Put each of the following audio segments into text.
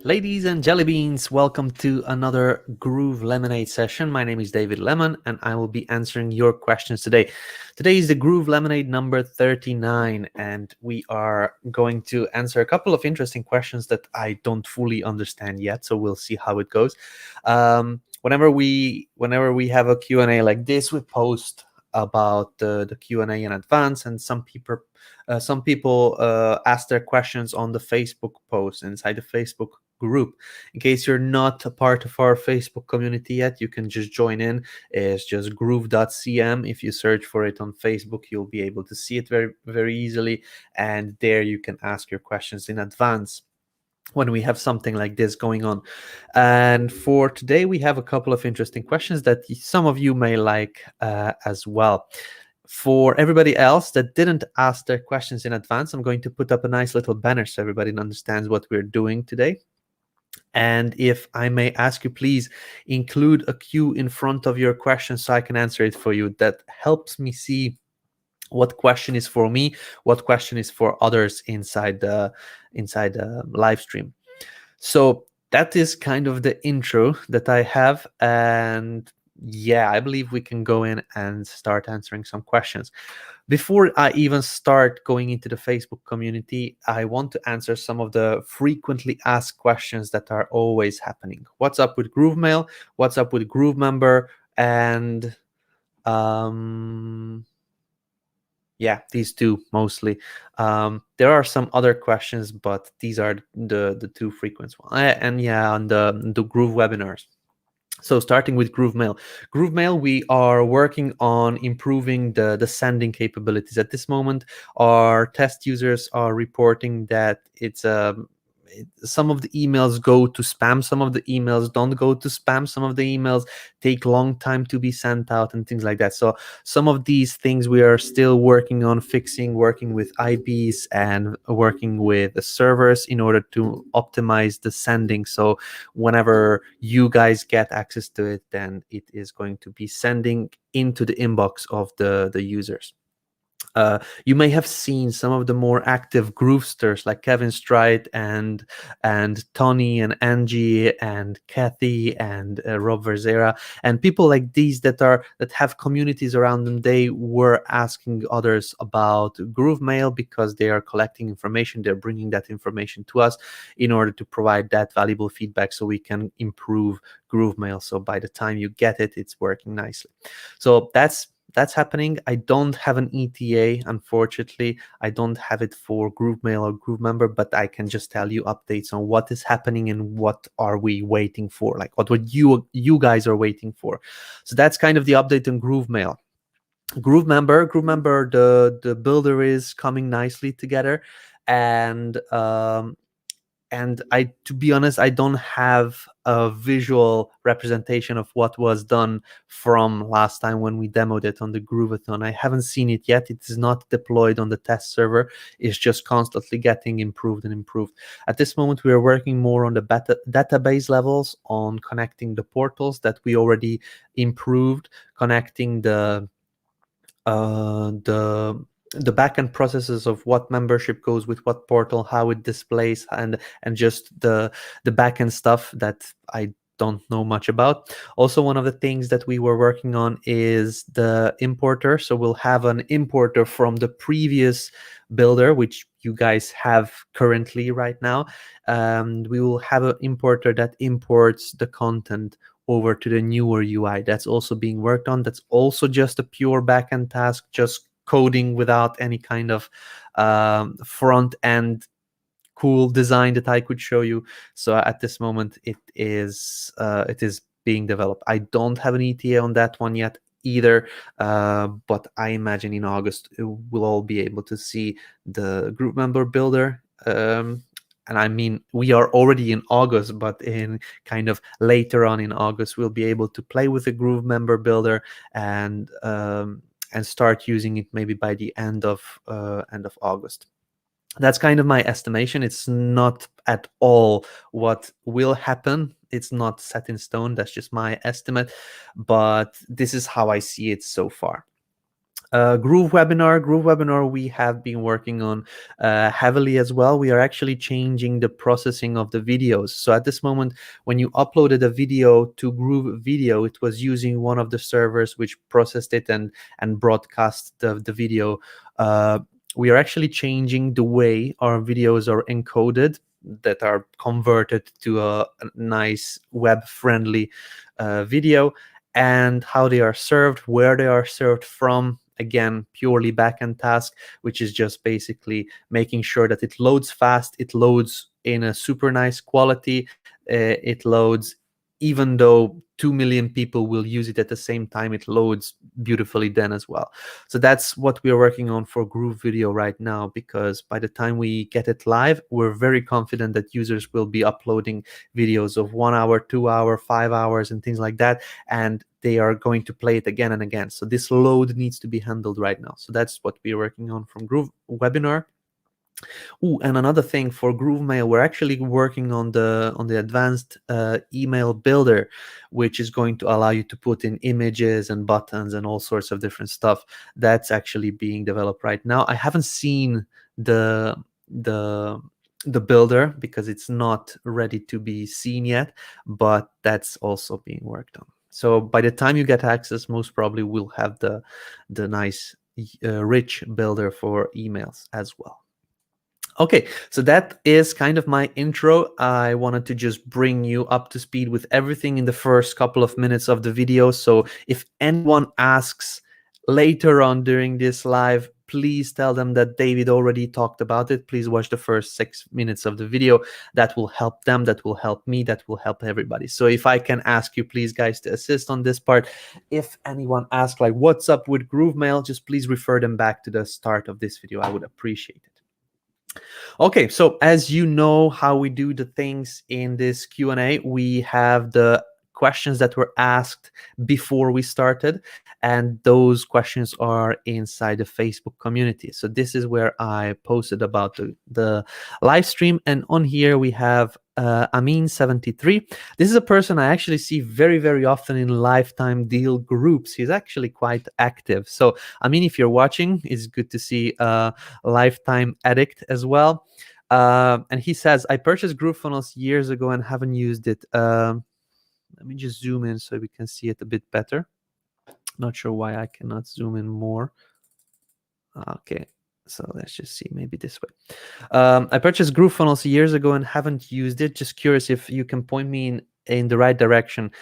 Ladies and jelly beans, welcome to another Groove LemonAid session. My name is David Lemon and I will be answering your questions today. Today is the Groove LemonAid number 39 and we are going to answer a couple of interesting questions that I don't fully understand yet, so we'll see how it goes. Whenever we have a Q&A like this, we post about the Q&A in advance, and some people ask their questions on the Facebook post inside the Facebook group. In case you're not a part of our Facebook community yet, you can just join in. It's just groove.cm. If you search for it on Facebook, you'll be able to see it very easily, and there you can ask your questions in advance when we have something like this going on. And for today, we have a couple of interesting questions that some of you may like as well. For everybody else that didn't ask their questions in advance, I'm going to put up a nice little banner so everybody understands what we're doing today. And if I may ask you, please include a Q in front of your question so I can answer it for you. That helps me see what question is for me, what question is for others inside the live stream. So that is kind of the intro that I have, and yeah, I believe we can go in and start answering some questions. Before I even start going into the Facebook community, I want to answer some of the frequently asked questions that are always happening. What's up with GrooveMail? What's up with GrooveMember? And yeah, these two mostly. There are some other questions, but these are the two frequent ones. And yeah, on the Groove webinars. So starting with GrooveMail. GrooveMail, we are working on improving the sending capabilities. At this moment, our test users are reporting that it's some of the emails go to spam, some of the emails don't go to spam, some of the emails take long time to be sent out and things like that. So some of these things we are still working on fixing, working with IPs and working with the servers in order to optimize the sending. So whenever you guys get access to it, then it is going to be sending into the inbox of the users. You may have seen some of the more active Groovesters like Kevin Stride and Tony and Angie and Kathy and Rob Verzera and people like these that have communities around them. They were asking others about GrooveMail because they are collecting information. They're bringing that information to us in order to provide that valuable feedback so we can improve GrooveMail. So by the time you get it, it's working nicely. So that's happening. I don't have an ETA, unfortunately. I don't have it for GrooveMail or GrooveMember, but I can just tell you updates on what is happening and what are we waiting for, like what you guys are waiting for. So that's kind of the update on GrooveMail. GrooveMember, the builder is coming nicely together, and to be honest, I don't have a visual representation of what was done from last time when we demoed it on the Groove-A-Thon. I haven't seen it yet. It is not deployed on the test server. It's just constantly getting improved and improved. At this moment, we are working more on the database levels, on connecting the portals that we already improved, connecting the backend processes of what membership goes with what portal, how it displays, and just the backend stuff that I don't know much about. Also, one of the things that we were working on is the importer. So we'll have an importer from the previous builder, which you guys have currently right now. We will have an importer that imports the content over to the newer UI. That's also being worked on. That's also just a pure backend task, just coding without any kind of front end cool design that I could show you. So at this moment, it is being developed. I don't have an ETA on that one yet either, but I imagine in August we'll all be able to see the GrooveMember builder. And I mean, we are already in August, but in kind of later on in August, we'll be able to play with the GrooveMember builder and start using it maybe by the end of August. That's kind of my estimation. It's not at all what will happen. It's not set in stone. That's just my estimate, but this is how I see it so far. GrooveWebinar, we have been working on heavily as well. We are actually changing the processing of the videos. So at this moment, when you uploaded a video to Groove Video, it was using one of the servers which processed it and broadcast the video. We are actually changing the way our videos are encoded, that are converted to a nice web-friendly video, and how they are served, where they are served from. Again, purely backend task, which is just basically making sure that it loads fast, it loads in a super nice quality, it loads even though 2 million people will use it at the same time, it loads beautifully then as well. So that's what we are working on for Groove Video right now, because by the time we get it live, we're very confident that users will be uploading videos of 1 hour, 2 hour, 5 hours and things like that, and they are going to play it again and again. So this load needs to be handled right now. So that's what we're working on from Groove Webinar. Ooh, and another thing for GrooveMail, we're actually working on the advanced email builder, which is going to allow you to put in images and buttons and all sorts of different stuff. That's actually being developed right now. I haven't seen the builder because it's not ready to be seen yet, but that's also being worked on. So by the time you get access, most probably we'll have the nice rich builder for emails as well. Okay, so that is kind of my intro. I wanted to just bring you up to speed with everything in the first couple of minutes of the video. So if anyone asks later on during this live, please tell them that David already talked about it. Please watch the first 6 minutes of the video. That will help them, that will help me, that will help everybody. So if I can ask you, please, guys, to assist on this part. If anyone asks, like, what's up with GrooveMail, just please refer them back to the start of this video. I would appreciate it. Okay, so as you know how we do the things in this Q&A, we have the questions that were asked before we started, and those questions are inside the Facebook community. So this is where I posted about the live stream, and on here we have Amin73. This is a person I actually see very, very often in lifetime deal groups. He's actually quite active. So Amin, if you're watching, it's good to see a lifetime addict as well. And he says, I purchased GrooveFunnels years ago and haven't used it. Let me just zoom in so we can see it a bit better. Not sure why I cannot zoom in more. Okay, so let's just see, maybe this way. I purchased GrooveFunnels years ago and haven't used it. Just curious if you can point me in the right direction.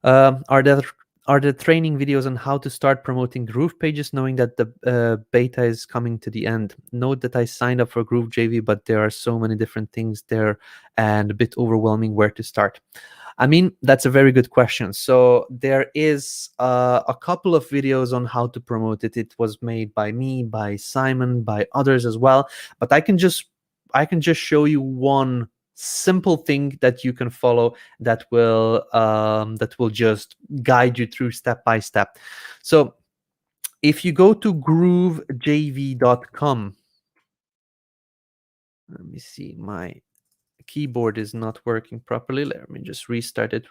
Are there training videos on how to start promoting GroovePages, knowing that the beta is coming to the end? Note that I signed up for GrooveJV, but there are so many different things there and a bit overwhelming where to start. I mean, that's a very good question. So there is a couple of videos on how to promote it. It was made by me, by Simon, by others as well. But I can just show you one simple thing that you can follow that will just guide you through step by step. So if you go to groovejv.com, let me see, my keyboard is not working properly. Let me just restart it.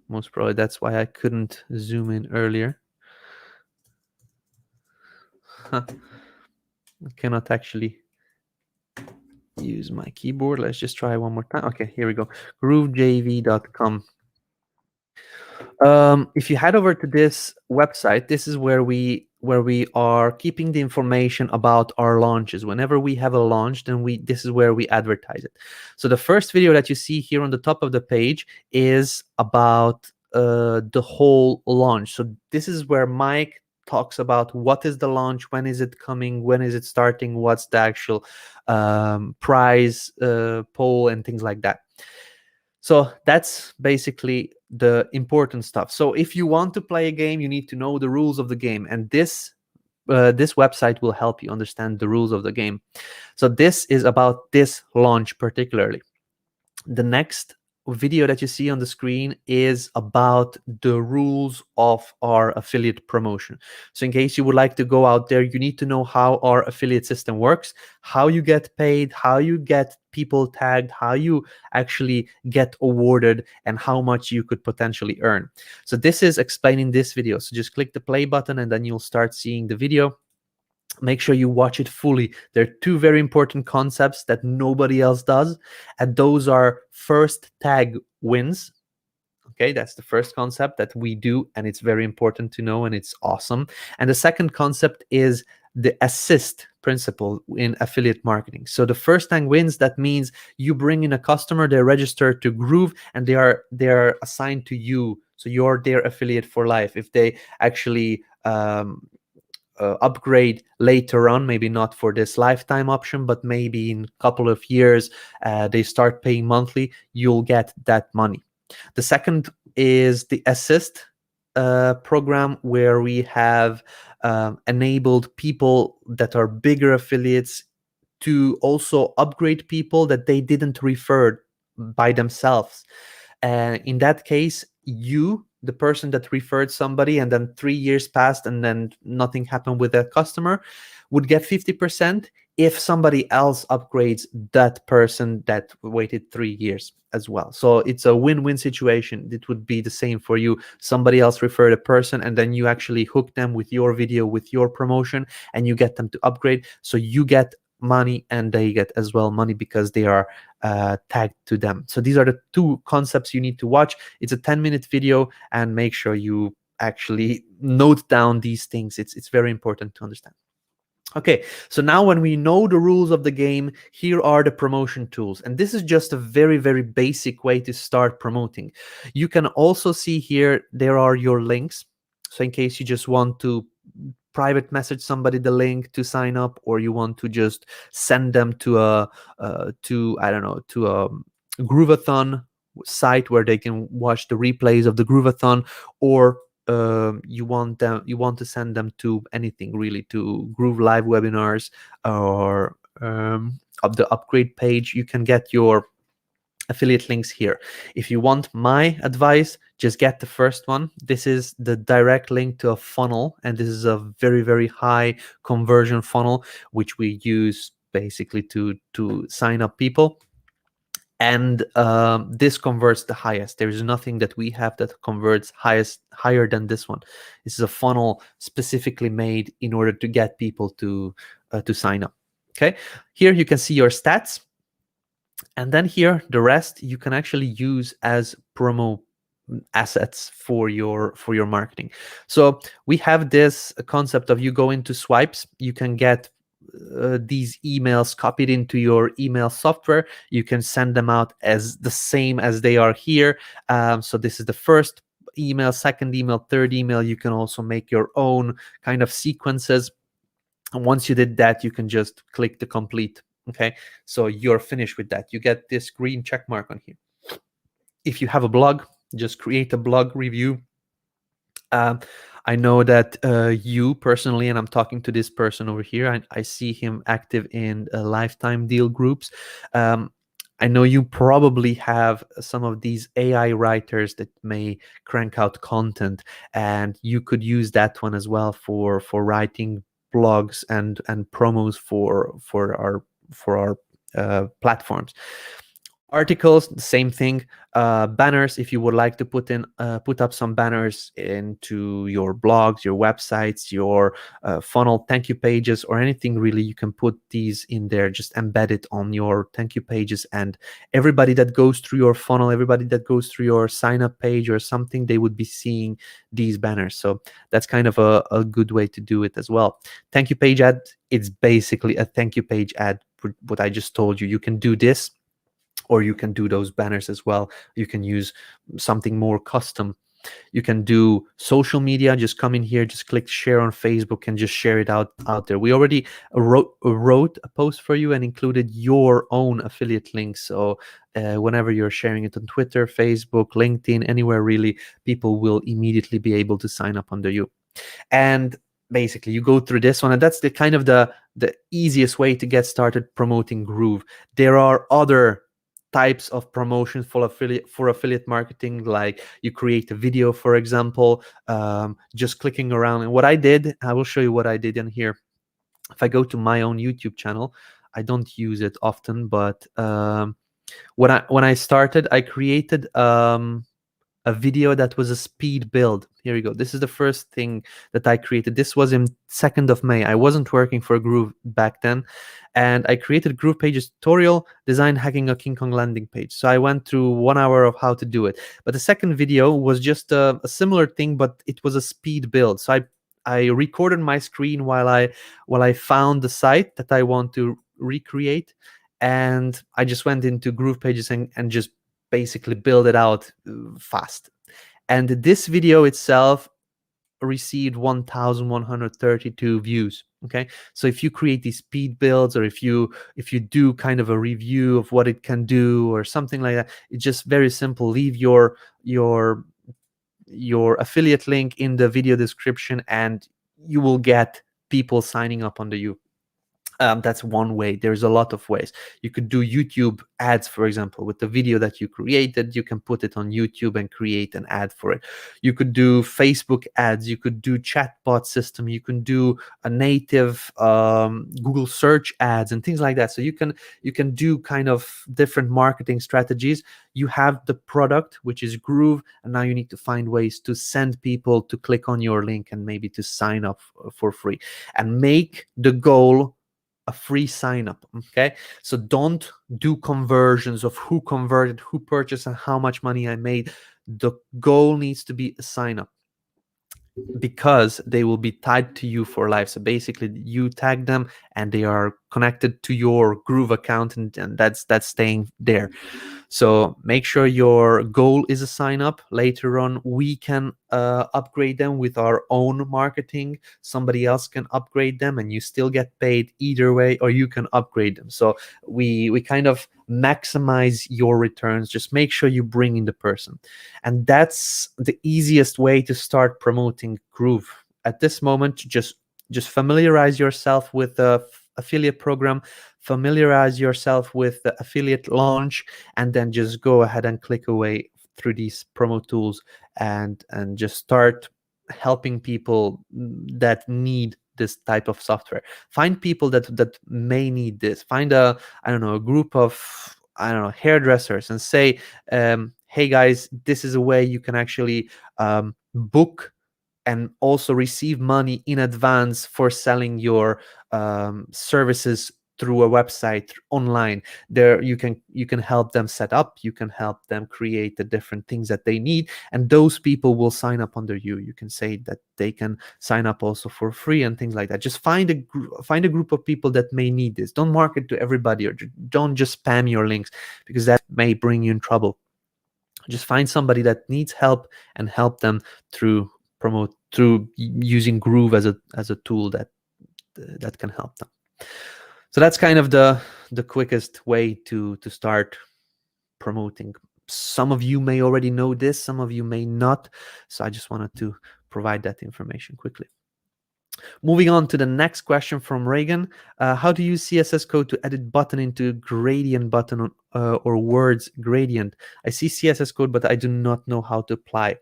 Most probably that's why I couldn't zoom in earlier. I cannot actually use my keyboard. Let's just try one more time. Okay, here we go. groovejv.com. If you head over to this website, this is where we are keeping the information about our launches. Whenever we have a launch, then this is where we advertise it. So the first video that you see here on the top of the page is about the whole launch. So this is where Mike talks about what is the launch, when is it coming, when is it starting, what's the actual prize poll and things like that. So that's basically the important stuff. So if you want to play a game, you need to know the rules of the game, and this website will help you understand the rules of the game. So this is about this launch particularly. The next video that you see on the screen is about the rules of our affiliate promotion. So in case you would like to go out there, you need to know how our affiliate system works, how you get paid, how you get people tagged, how you actually get awarded, and how much you could potentially earn. So this is explaining this video. So just click the play button and then you'll start seeing the video. Make sure you watch it fully. There are two very important concepts that nobody else does, and those are first tag wins. Okay, that's the first concept that we do, and it's very important to know, and it's awesome. And the second concept is the assist principle in affiliate marketing. So the first tag wins, that means you bring in a customer, they're registered to Groove, and they're assigned to you. So you're their affiliate for life. If they actually upgrade later on, maybe not for this lifetime option, but maybe in a couple of years they start paying monthly, you'll get that money. The second is the assist program, where we have enabled people that are bigger affiliates to also upgrade people that they didn't refer by themselves. In that case, you, the person that referred somebody, and then 3 years passed and then nothing happened with that customer, would get 50% if somebody else upgrades that person that waited 3 years as well. So it's a win-win situation. It would be the same for you. Somebody else referred a person, and then you actually hook them with your video, with your promotion, and you get them to upgrade. So you get money and they get as well money because they are tagged to them. So these are the two concepts you need to watch. It's a 10-minute video, and make sure you actually note down these things. It's very important to understand. Okay, so now when we know the rules of the game, here are the promotion tools. And this is just a very, very basic way to start promoting. You can also see here, there are your links. So in case you just want to private message somebody the link to sign up, or you want to just send them to a Groove-A-Thon site where they can watch the replays of the Groove-A-Thon, or you want to send them to anything really, to Groove live webinars or of the upgrade page. You can get your affiliate links here. If you want my advice, just get the first one. This is the direct link to a funnel, and this is a very, very high conversion funnel, which we use basically to sign up people. And this converts the highest. There is nothing that we have that converts higher than this one. This is a funnel specifically made in order to get people to sign up. Okay, here you can see your stats. And then here, the rest you can actually use as promo assets for your marketing. So we have this concept of, you go into swipes, you can get these emails copied into your email software. You can send them out as the same as they are here. So this is the first email, second email, third email. You can also make your own kind of sequences. And once you did that, you can just click the complete. Okay, so you're finished with that. You get this green check mark on here. If you have a blog, just create a blog review. I know that you personally, and I'm talking to this person over here, I see him active in lifetime deal groups. I know you probably have some of these AI writers that may crank out content, and you could use that one as well for writing blogs and promos for our platforms. Articles, the same thing. Banners, if you would like to put up some banners into your blogs, your websites, your funnel thank you pages, or anything really, you can put these in there. Just embed it on your thank you pages, and everybody that goes through your funnel, everybody that goes through your sign up page or something, they would be seeing these banners. So that's kind of a good way to do it as well. Thank you page ad, it's basically a thank you page ad. What I just told you, you can do this, or you can do those banners as well. You can use something more custom. You can do social media. Just come in here, just click share on Facebook, and just share it out there. We already wrote a post for you and included your own affiliate links. So whenever you're sharing it on Twitter, Facebook, LinkedIn, anywhere really, people will immediately be able to sign up under you. And basically you go through this one, and that's the kind of the easiest way to get started promoting Groove. There are other types of promotions for affiliate marketing, like you create a video, for example, just clicking around. And what I did, I will show you what I did in here. If I go to my own YouTube channel, I don't use it often, but when I started, I created a video that was a speed build. Here we go. This is the first thing that I created. This was in 2nd of May. I wasn't working for Groove back then, and I created GroovePages tutorial, design hacking a King Kong landing page. So I went through 1 hour of how to do it. But the second video was just a similar thing, but it was a speed build. So I recorded my screen while I found the site that I want to recreate, and I just went into GroovePages and just basically build it out fast. And this video itself received 1,132 views. Okay, so if you create these speed builds, or if you do kind of a review of what it can do or something like that, it's just very simple. Leave your affiliate link in the video description and you will get people signing up under you. That's one way. There's a lot of ways. You could do YouTube ads, for example, with the video that you created. You can put it on YouTube and create an ad for it. You could do Facebook ads. You could do chatbot system. You can do a native Google search ads and things like that. So you can do kind of different marketing strategies. You have the product, which is Groove, and now you need to find ways to send people to click on your link and maybe to sign up for free, and make the goal a free sign up. Okay, so don't do conversions of who converted, who purchased, and how much money I made. The goal needs to be a sign up, because they will be tied to you for life. So basically you tag them and they are connected to your Groove account, and that's staying there. So make sure your goal is a sign up. Later on, we can upgrade them with our own marketing. Somebody else can upgrade them and you still get paid either way, or you can upgrade them. So we kind of maximize your returns. Just make sure you bring in the person. And that's the easiest way to start promoting Groove. At this moment, just familiarize yourself with the affiliate program, familiarize yourself with the affiliate launch, and then just go ahead and click away through these promo tools and just start helping people that need this type of software. Find people that may need this. Find a group of hairdressers and say, hey guys, this is a way you can actually book and also receive money in advance for selling your services through a website online. There you can help them set up, you can help them create the different things that they need, and those people will sign up under you. You can say that they can sign up also for free and things like that. Just find a group of people that may need this. Don't market to everybody, or don't just spam your links, because that may bring you in trouble. Just find somebody that needs help and help them through using Groove as a tool that can help them. So that's kind of the quickest way to start promoting. Some of you may already know this, some of you may not. So I just wanted to provide that information quickly. Moving on to the next question from Reagan. How do you use CSS code to edit button into gradient button or words gradient? I see CSS code, but I do not know how to apply.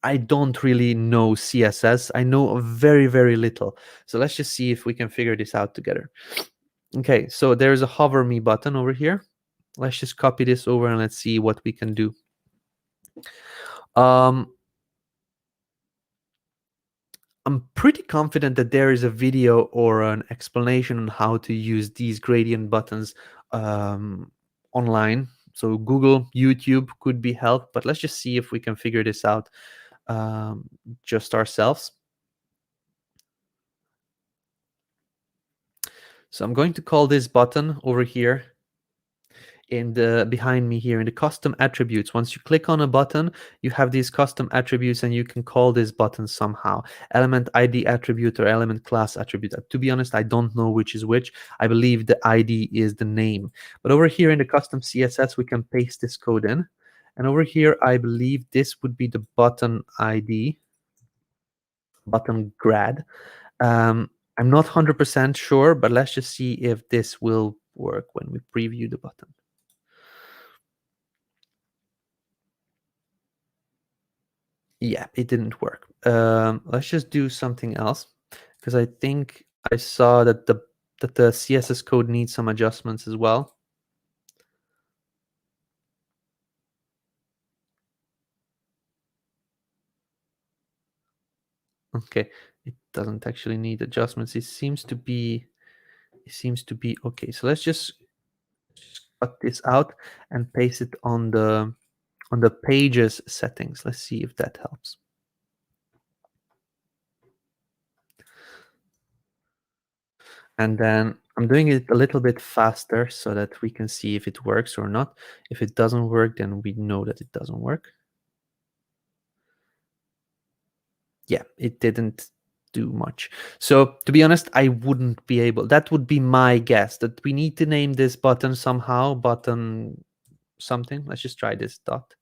I don't really know CSS. I know very, very little. So let's just see if we can figure this out together. Okay, so there's a hover me button over here. Let's just copy this over and let's see what we can do. I'm pretty confident that there is a video or an explanation on how to use these gradient buttons online. So Google, YouTube could be help, but let's just see if we can figure this out just ourselves. So I'm going to call this button over here behind me here in the custom attributes. Once you click on a button, you have these custom attributes and you can call this button somehow. Element ID attribute or element class attribute. To be honest, I don't know which is which. I believe the ID is the name. But over here in the custom CSS, we can paste this code in. And over here, I believe this would be the button ID, button grad. I'm not 100% sure, but let's just see if this will work when we preview the button. Yeah, it didn't work. Let's just do something else, because I think I saw that the CSS code needs some adjustments as well. Okay, it doesn't actually need adjustments. It seems to be okay. So let's just cut this out and paste it on the pages settings. Let's see if that helps. And then I'm doing it a little bit faster so that we can see if it works or not. If it doesn't work, then we know that it doesn't work. Yeah, it didn't do much. So to be honest, I wouldn't be able, that would be my guess, that we need to name this button somehow, button something. Let's just try this dot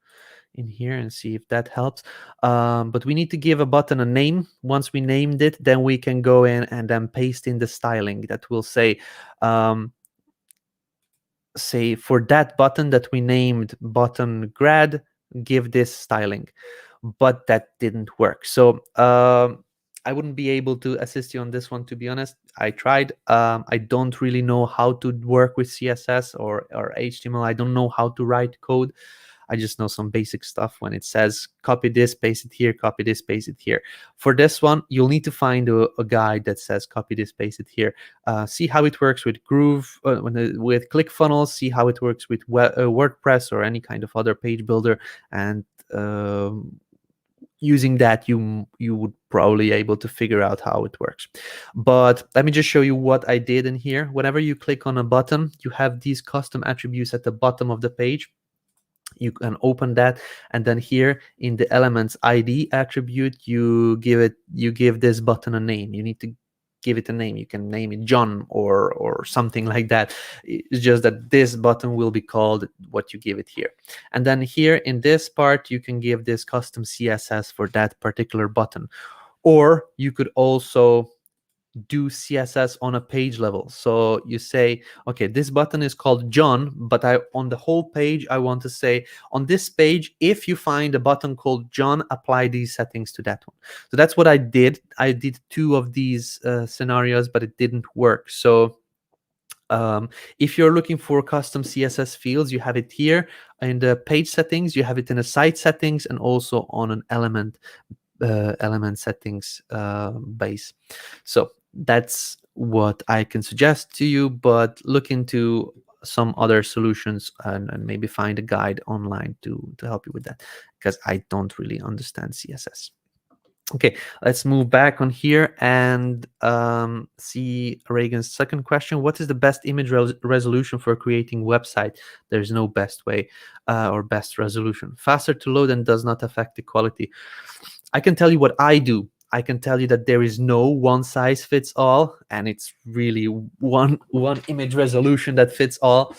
in here and see if that helps. But we need to give a button a name. Once we named it, then we can go in and then paste in the styling that will say, say for that button that we named button grad, give this styling. But that didn't work. So I wouldn't be able to assist you on this one, to be honest. I tried. I don't really know how to work with CSS or HTML. I don't know how to write code. I just know some basic stuff when it says copy this, paste it here, copy this, paste it here. For this one, you'll need to find a guide that says copy this, paste it here. See how it works with Groove, with ClickFunnels, see how it works with WordPress or any kind of other page builder, and using that, you would probably able to figure out how it works. But let me just show you what I did in here. Whenever you click on a button, you have these custom attributes at the bottom of the page. You can open that, and then here in the elements ID attribute, you give this button a name. You need to give it a name. You can name it John or something like that. It's just that this button will be called what you give it here. And then here in this part, you can give this custom CSS for that particular button. Or you could also do CSS on a page level. So you say, okay, this button is called John, but on the whole page, I want to say on this page, if you find a button called John, apply these settings to that one. So that's what I did. I did 2 of these scenarios, but it didn't work. So if you're looking for custom CSS fields, you have it here in the page settings, you have it in the site settings, and also on an element settings base. So that's what I can suggest to you, but look into some other solutions and maybe find a guide online to help you with that, because I don't really understand CSS. Okay, let's move back on here and see Reagan's second question. What is the best image resolution for creating website? There's no best way or best resolution. Faster to load and does not affect the quality. I can tell you what I do. I can tell you that there is no one size fits all, and it's really one image resolution that fits all.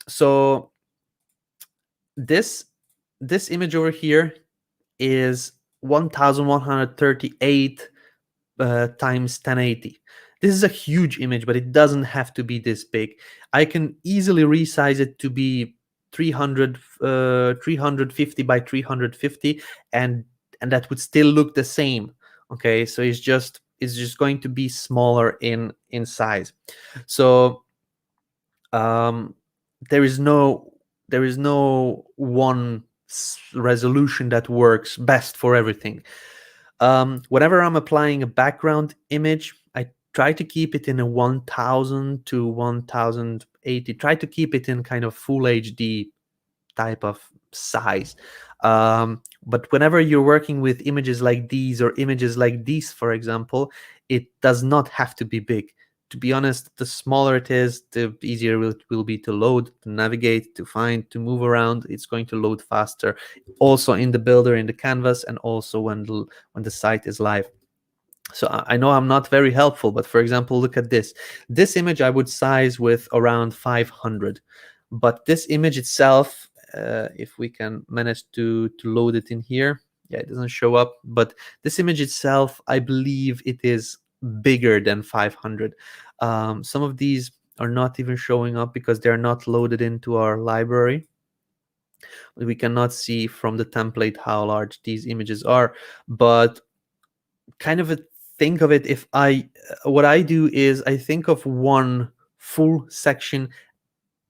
So this image over here is 1138 times 1080. This is a huge image, but it doesn't have to be this big. I can easily resize it to be 350 by 350, and that would still look the same. Okay, so it's just going to be smaller in size. So there is no one resolution that works best for everything. Whenever I'm applying a background image, I try to keep it in a 1000 to 1080. Try to keep it in kind of full HD type of size. But whenever you're working with images like these or images like these, for example, it does not have to be big. To be honest, the smaller it is, the easier it will be to load, to navigate, to find, to move around. It's going to load faster, also in the builder, in the canvas, and also when the site is live. So I know I'm not very helpful, but for example, look at this. This image I would size with around 500, but this image itself, if we can manage to load it in here, yeah, it doesn't show up, but this image itself, I believe it is bigger than 500. Some of these are not even showing up because they're not loaded into our library. We cannot see from the template how large these images are, but kind of think of it, if what I do is I think of one full section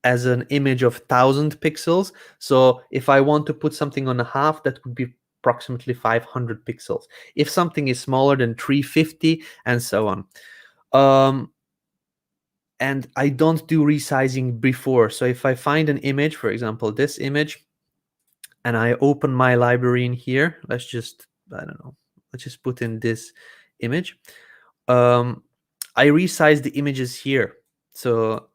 as an image of 1000 pixels. So if I want to put something on a half, that would be approximately 500 pixels. If something is smaller than 350, and so on. And I don't do resizing before. So if I find an image, for example, this image, and I open my library in here, let's just, I don't know, let's just put in this image. I resize the images here. So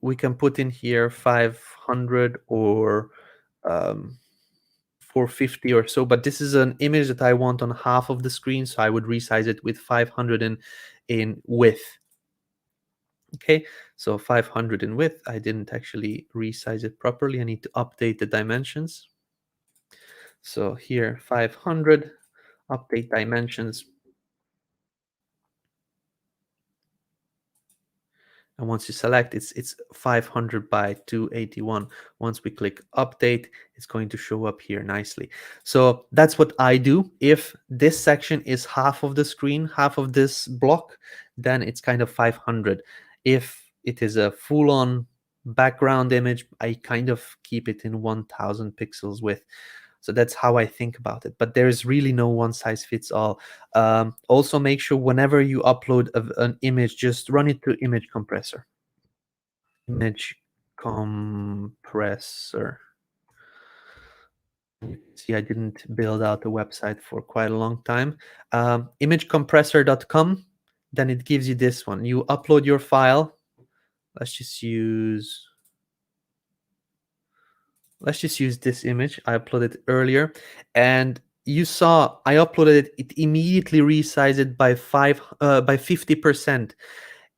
we can put in here 500 or 450 or so, but this is an image that I want on half of the screen, so I would resize it with 500 in width. Okay, so 500 in width. I didn't actually resize it properly. I need to update the dimensions. So here, 500, update dimensions. And once you select, it's 500 by 281. Once we click update, it's going to show up here nicely. So that's what I do. If this section is half of the screen, half of this block, then it's kind of 500. If it is a full-on background image, I kind of keep it in 1000 pixels width. So that's how I think about it. But there's really no one size fits all. Also, make sure whenever you upload an image, just run it through image compressor. Image compressor. See, I didn't build out a website for quite a long time. Imagecompressor.com. Then it gives you this one. You upload your file. Let's just use this image. I uploaded earlier, and you saw I uploaded it. It immediately resized it by 50%.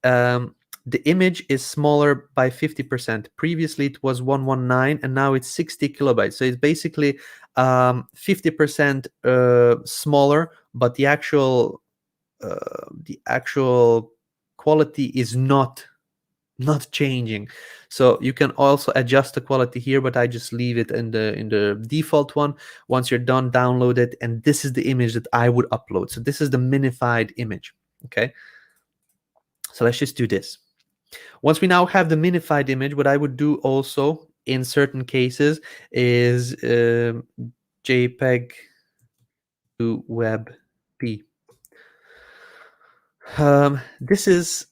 The image is smaller by 50%. Previously, it was 119, and now it's 60 kilobytes. So it's basically 50% smaller, but the actual quality is not changing. So you can also adjust the quality here, but I just leave it in the default one. Once you're done, download it, and this is the image that I would upload. So this is the minified image. Okay, so let's just do this. Once we now have the minified image, what I would do also in certain cases is JPEG to WebP. This is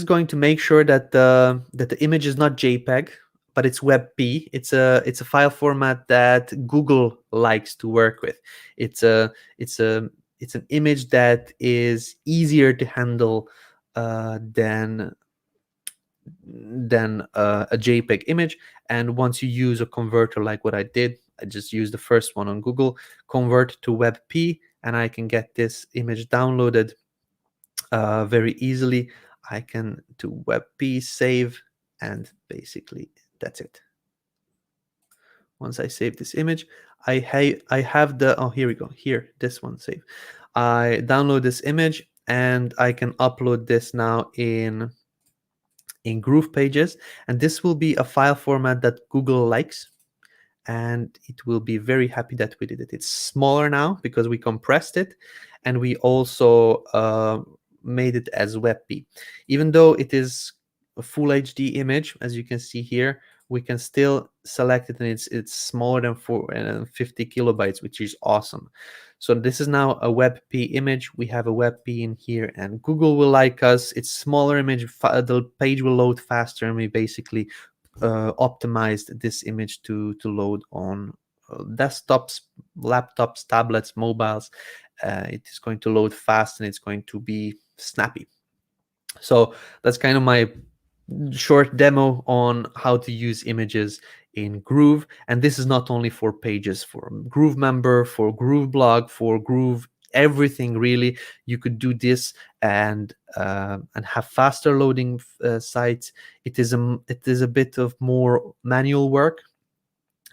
going to make sure that the image is not JPEG, but it's WebP. It's a file format that Google likes to work with. It's an image that is easier to handle than a JPEG image. And once you use a converter like what I did, I just used the first one on Google, convert to WebP, and I can get this image downloaded very easily. I can to WebP, save, and basically that's it. Once I save this image, I have the, oh, here we go, here, this one, save. I download this image, and I can upload this now in GroovePages, and this will be a file format that Google likes, and it will be very happy that we did it. It's smaller now because we compressed it, and we also made it as WebP. Even though it is a full HD image, as you can see here, we can still select it, and it's smaller than 450 kilobytes, which is awesome. So this is now a WebP image. We have a WebP in here, and Google will like us. It's smaller image. The page will load faster, and we basically optimized this image to load on desktops, laptops, tablets, mobiles. It is going to load fast, and it's going to be snappy. So that's kind of my short demo on how to use images in Groove. And this is not only for pages, for GrooveMember, for GrooveBlog, for Groove, everything really. You could do this and have faster loading sites. It is a bit of more manual work,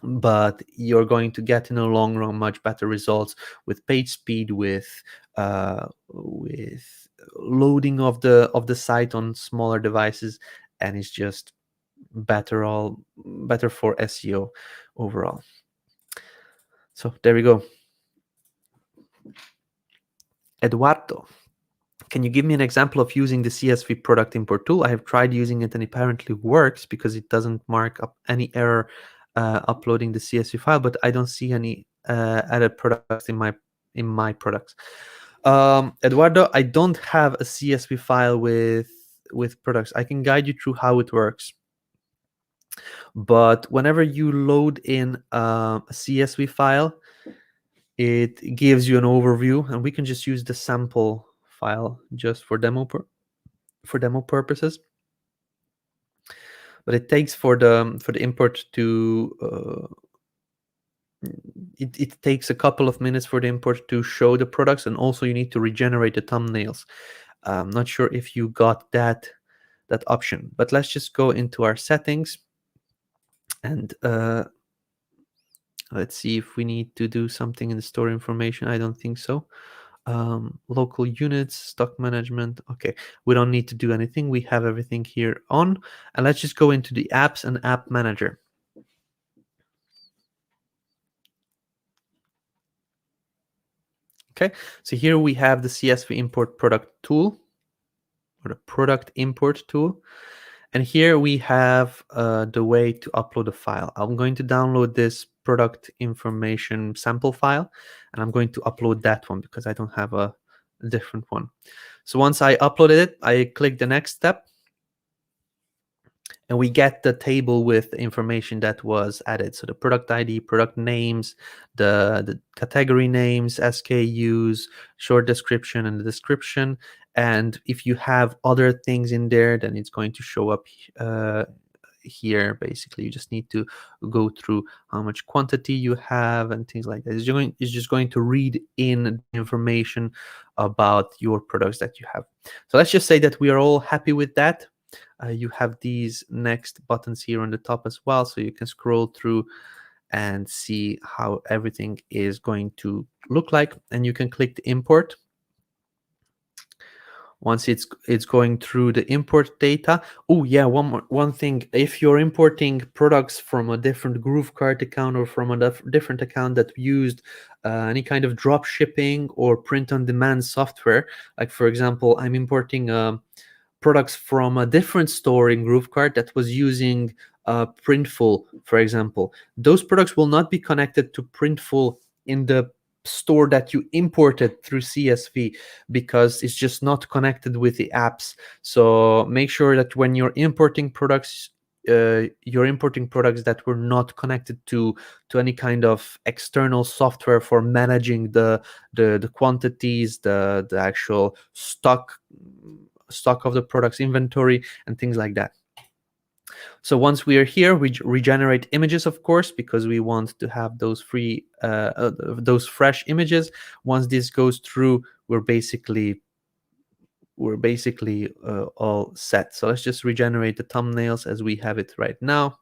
but you're going to get in the long run much better results with page speed, with loading of the site on smaller devices, and it's just better for SEO overall. So there we go. Eduardo, can you give me an example of using the CSV product import tool? I have tried using it and apparently works because it doesn't mark up any error uploading the CSV file, but I don't see any added products in my products. Eduardo, I don't have a CSV file with products. I can guide you through how it works. But whenever you load in a CSV file, it gives you an overview, and we can just use the sample file just for demo purposes. But it takes for the import to it takes a couple of minutes for the import to show the products, and also you need to regenerate the thumbnails. I'm not sure if you got that option, but let's just go into our settings and let's see if we need to do something in the store information. I don't think so. Local units, stock management. Okay, we don't need to do anything. We have everything here on, and let's just go into the apps and app manager. Okay, so here we have the CSV import product tool, or the product import tool. And here we have the way to upload a file. I'm going to download this product information sample file, and I'm going to upload that one because I don't have a different one. So once I uploaded it, I click the next step, and we get the table with the information that was added. So the product ID, product names, the category names, SKUs, short description, and the description. And if you have other things in there, then it's going to show up here. Basically, you just need to go through how much quantity you have and things like that. It's just going to read in information about your products that you have. So let's just say that we are all happy with that. You have these next buttons here on the top as well, so you can scroll through and see how everything is going to look like, and you can click the import. Once it's going through the import data. Oh yeah, one thing, if you're importing products from a different GrooveKart account or from a different account that used any kind of drop shipping or print on demand software, like for example, I'm importing products from a different store in GrooveKart that was using Printful, for example. Those products will not be connected to Printful in the store that you imported through CSV because it's just not connected with the apps. So make sure that when you're importing products, you're importing products that were not connected to any kind of external software for managing the quantities, the actual stock of the product's inventory and things like that. So once we are here, we regenerate images, of course, because we want to have those those fresh images. Once this goes through, we're basically all set. So let's just regenerate the thumbnails as we have it right now.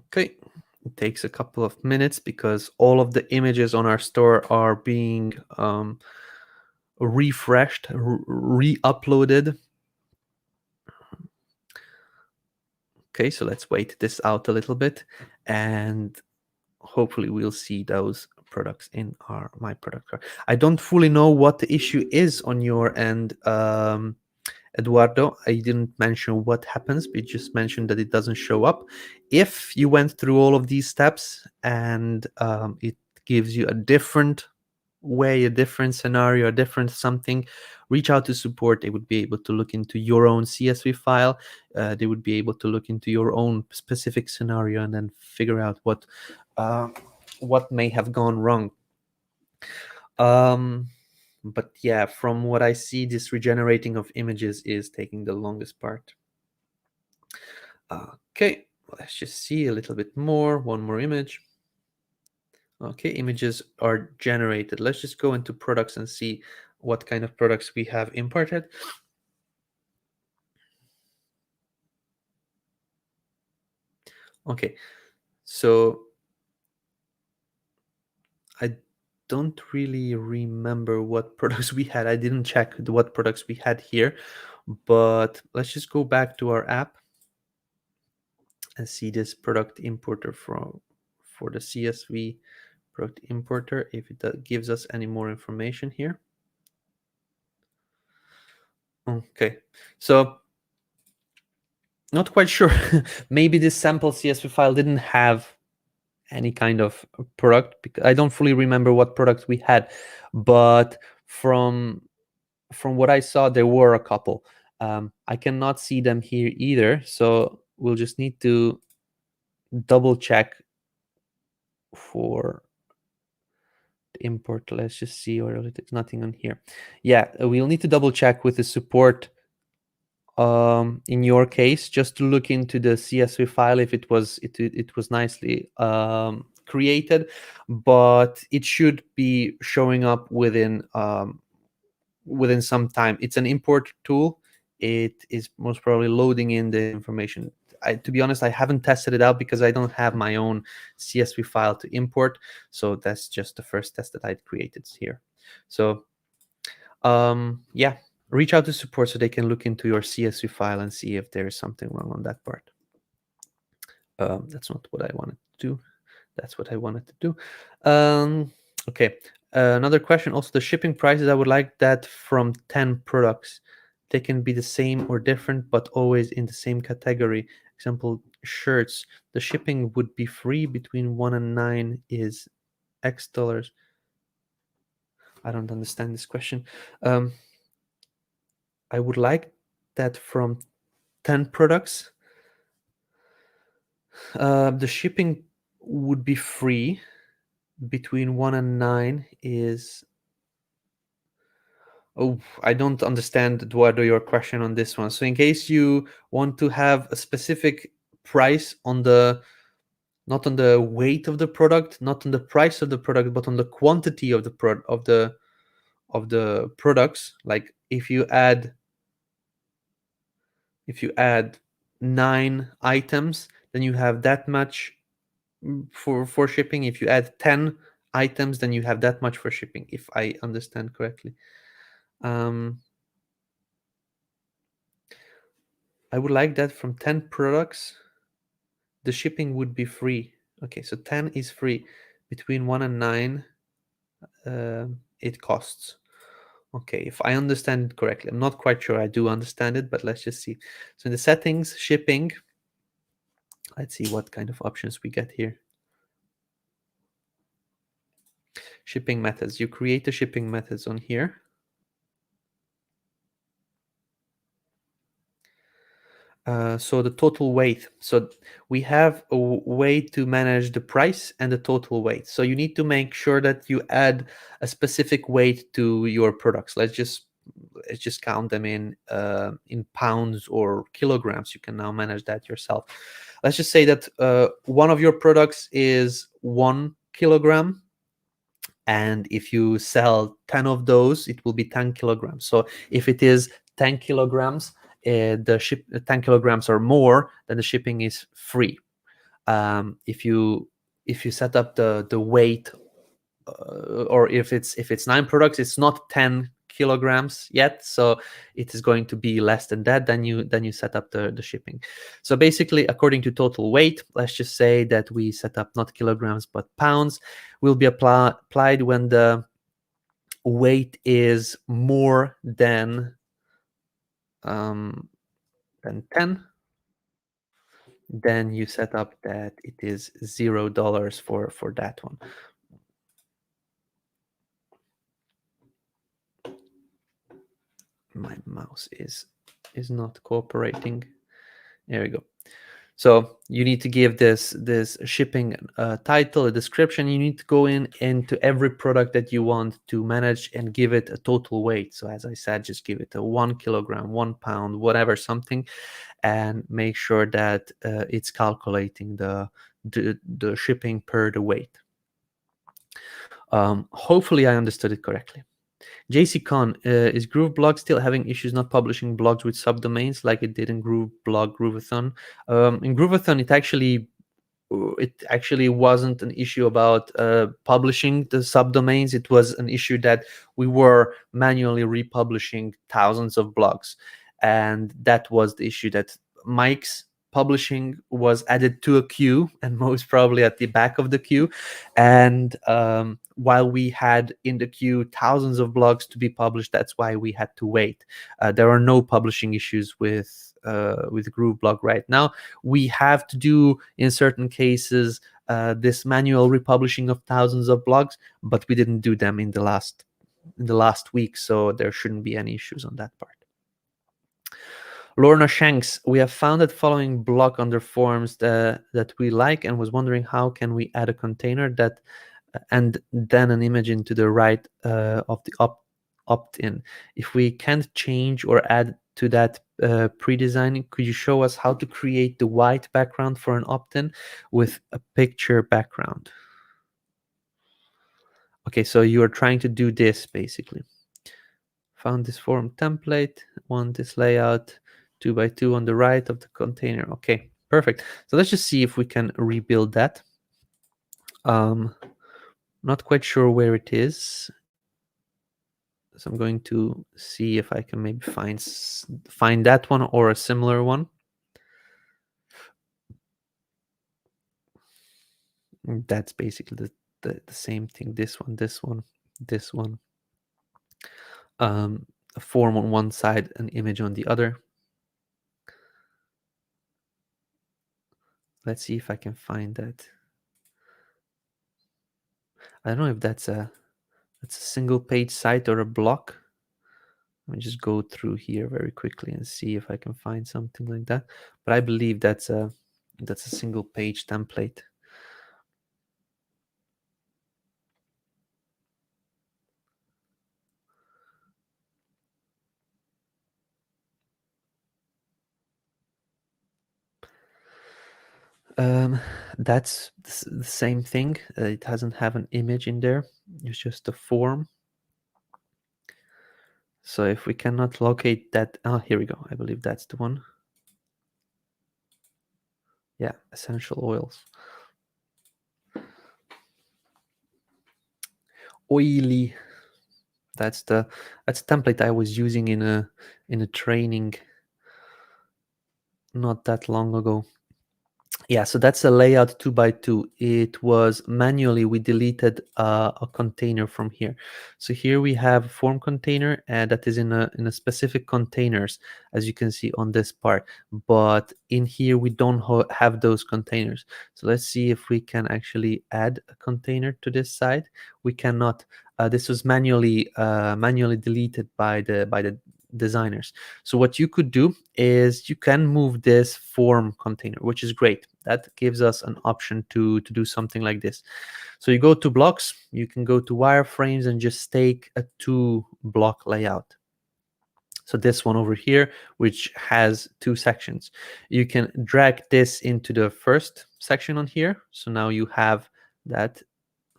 Okay, it takes a couple of minutes because all of the images on our store are being refreshed, re-uploaded. Okay, so let's wait this out a little bit, and hopefully we'll see those products in my product cart. I don't fully know what the issue is on your end, Eduardo. I didn't mention what happens, but just mentioned that it doesn't show up. If you went through all of these steps and it gives you a different way, a different scenario, a different something, reach out to support. They would be able to look into your own CSV file. They would be able to look into your own specific scenario and then figure out what may have gone wrong. But yeah, from what I see, this regenerating of images is taking the longest part. Okay, let's just see a little bit more. One more image. Okay, images are generated. Let's just go into products and see what kind of products we have imported. Okay, so I don't really remember what products we had. I didn't check what products we had here, but let's just go back to our app and see this product importer for the CSV product importer, if it gives us any more information here. Okay, so not quite sure. Maybe this sample CSV file didn't have any kind of product, because I don't fully remember what products we had, but from what I saw, there were a couple. I cannot see them here either, so we'll just need to double check for the import. Let's just see, or there's nothing on here. Yeah, we'll need to double check with the support in your case, just to look into the CSV file if it was nicely created, but it should be showing up within some time. It's an import tool. It is most probably loading in the information. To be honest, I haven't tested it out because I don't have my own CSV file to import, so that's just the first test that I'd created here. So yeah, reach out to support so they can look into your CSV file and see if there is something wrong on that part. That's not what I wanted to do. That's what I wanted to do. Okay, another question. Also, the shipping prices, I would like that from 10 products. They can be the same or different, but always in the same category. Example, shirts. The shipping would be free between 1 and 9 is X dollars. I don't understand this question. I would like that from 10 products. The shipping would be free between 1 and 9 is... Oh, I don't understand, Eduardo, your question on this one. So in case you want to have a specific price on the, not on the weight of the product, not on the price of the product, but on the quantity of the products, like if you add 9 items, then you have that much for shipping. If you add 10 items, then you have that much for shipping, if I understand correctly. I would like that from 10 products, the shipping would be free. Okay, so 10 is free. Between 1 and 9, it costs. Okay, if I understand it correctly. I'm not quite sure I do understand it, but let's just see. So in the settings, shipping, let's see what kind of options we get here. Shipping methods. You create the shipping methods on here. So the total weight. So we have a way to manage the price and the total weight. So you need to make sure that you add a specific weight to your products. Let's just count them in pounds or kilograms. You can now manage that yourself. Let's just say that one of your products is 1 kilogram. And if you sell 10 of those, it will be 10 kilograms. So if it is 10 kilograms, 10 kilograms or more, then the shipping is free. If you set up the weight, or if it's 9 products, it's not 10 kilograms yet, so it is going to be less than that. Then you set up the shipping. So basically, according to total weight, let's just say that we set up not kilograms but pounds, will be applied when the weight is more than 10. Then you set up that it is $0 for that one. My mouse is not cooperating. There we go. So you need to give this shipping title, a description. You need to go into every product that you want to manage and give it a total weight. So as I said, just give it a 1 kilogram, 1 pound, whatever, something, and make sure that it's calculating the shipping per the weight. Hopefully I understood it correctly. JC Khan, is GrooveBlog still having issues not publishing blogs with subdomains like it did in GrooveBlog Groove-A-Thon? In Groove-A-Thon, it actually it actually wasn't an issue about publishing the subdomains. It was an issue that we were manually republishing thousands of blogs, and that was the issue, that Mike's publishing was added to a queue, and most probably at the back of the queue. And while we had in the queue thousands of blogs to be published, that's why we had to wait. There are no publishing issues with GrooveBlog right now. We have to do, in certain cases, this manual republishing of thousands of blogs, but we didn't do them in the last week, so there shouldn't be any issues on that part. Lorna Shanks, we have found that following block under forms that we like, and was wondering how can we add a container that and then an image into the right of the opt-in. If we can't change or add to that pre-design, could you show us how to create the white background for an opt-in with a picture background? Okay, so you are trying to do this basically. Found this form template, want this layout 2x2 on the right of the container. Okay, perfect. So let's just see if we can rebuild that. Not quite sure where it is, so I'm going to see if I can maybe find that one or a similar one. That's basically the same thing. This one, this one, this one. A form on one side, an image on the other. Let's see if I can find that. I don't know if that's a single page site or a block. Let me just go through here very quickly and see if I can find something like that. But I believe that's a single page template. That's the same thing. It doesn't have an image in there. It's just a form. So if we cannot locate that, here we go. I believe that's the one. Yeah, essential oils. Oily. That's the template I was using in a training not that long ago. Yeah, so that's a layout 2x2. It was manually, we deleted a container from here. So here we have a form container that is in a specific containers, as you can see on this part. But in here we don't have those containers. So let's see if we can actually add a container to this side. We cannot. This was manually deleted by the designers. So what you could do is you can move this form container, which is great. That gives us an option to do something like this. So you go to blocks, you can go to wireframes and just take a 2-block layout. So this one over here, which has 2 sections, you can drag this into the first section on here. So now you have that.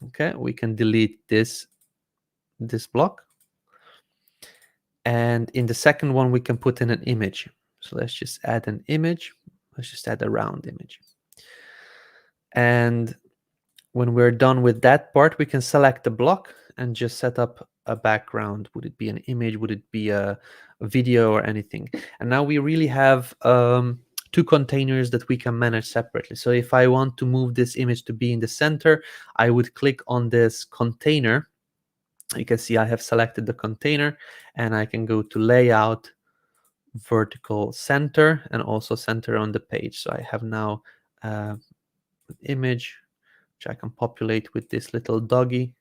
Okay, we can delete this block. And in the second one, we can put in an image. So let's just add an image. Let's just add a round image. And when we're done with that part, we can select the block and just set up a background. Would it be an image? Would it be a video or anything? And now we really have 2 containers that we can manage separately. So if I want to move this image to be in the center, I would click on this container. You can see I have selected the container, and I can go to layout, vertical center, and also center on the page. So I have now an image which I can populate with this little doggy.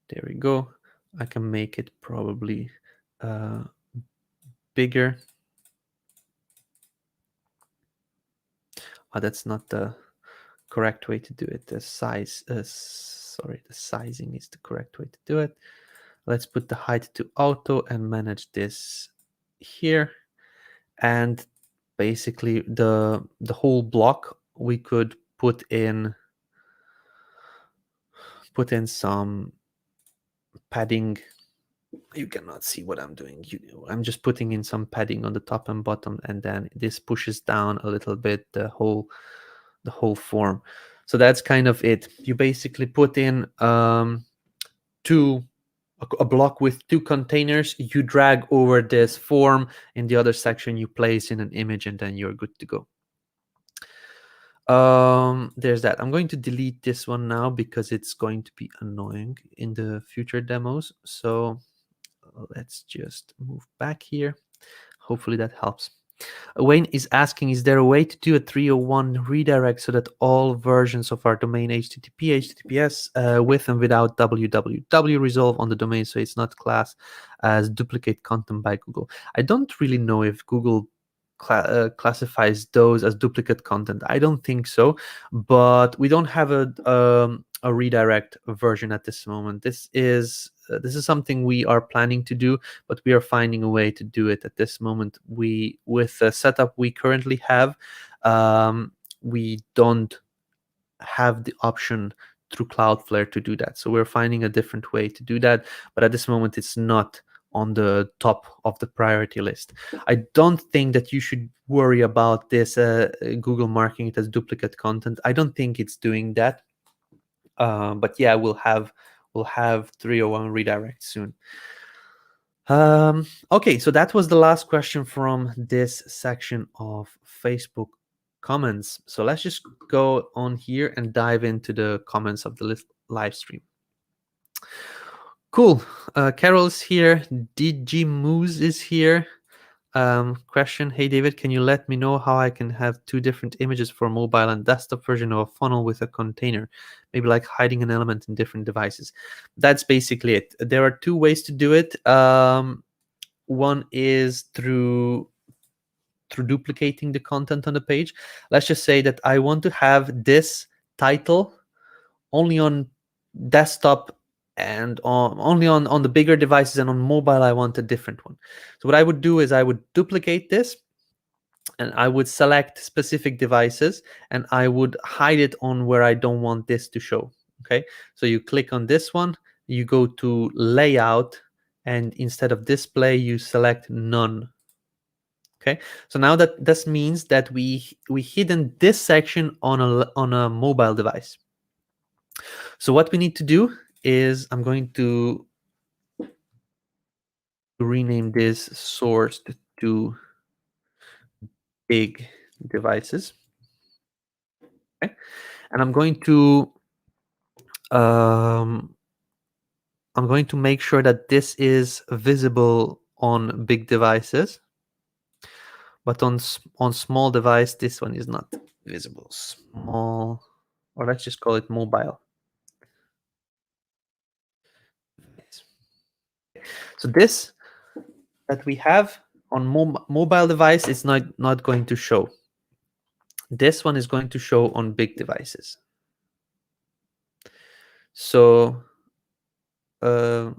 There we go. I can make it probably bigger. Oh, that's not the correct way to do it. The size, sorry, the sizing is the correct way to do it. Let's put the height to auto and manage this here. And basically the whole block we could put in some padding you cannot see what I'm doing. I'm just putting in some padding on the top and bottom, and then this pushes down a little bit the whole form. So that's kind of it. You basically put in a block with 2 containers. You drag over this form. In the other section, you place in an image, and then you're good to go. There's that. I'm going to delete this one now because it's going to be annoying in the future demos. So let's just move back here. Hopefully that helps. Wayne is asking, is there a way to do a 301 redirect so that all versions of our domain HTTP, HTTPS with and without www resolve on the domain, so it's not classed as duplicate content by Google? I don't really know if Google classifies those as duplicate content. I don't think so, but we don't have a redirect version at this moment. This is something we are planning to do, but we are finding a way to do it at this moment. With the setup we currently have, we don't have the option through CloudFlare to do that. So we're finding a different way to do that, but at this moment it's not on the top of the priority list. I don't think that you should worry about this Google marking it as duplicate content. I don't think it's doing that. But yeah, we'll have 301 redirect soon. Okay, so that was the last question from this section of Facebook comments. So let's just go on here and dive into the comments of the live stream. Cool. Carol's here. DG Moose is here. Question: Hey David, can you let me know how I can have 2 different images for mobile and desktop version of a funnel with a container? Maybe like hiding an element in different devices. That's basically it. There are 2 ways to do it. One is through duplicating the content on the page. Let's just say that I want to have this title only on desktop and only on the bigger devices, and on mobile I want a different one. So what I would do is I would duplicate this, and I would select specific devices, and I would hide it on where I don't want this to show. Okay, so you click on this one, you go to layout, and instead of display you select none. Okay, so now that this means that we hidden this section on a mobile device. So what we need to do is I'm going to rename this source to big devices. Okay, and I'm going to make sure that this is visible on big devices, but on small device this one is not visible. Small, or let's just call it mobile. So this that we have on mobile device is not going to show. This one is going to show on big devices. So I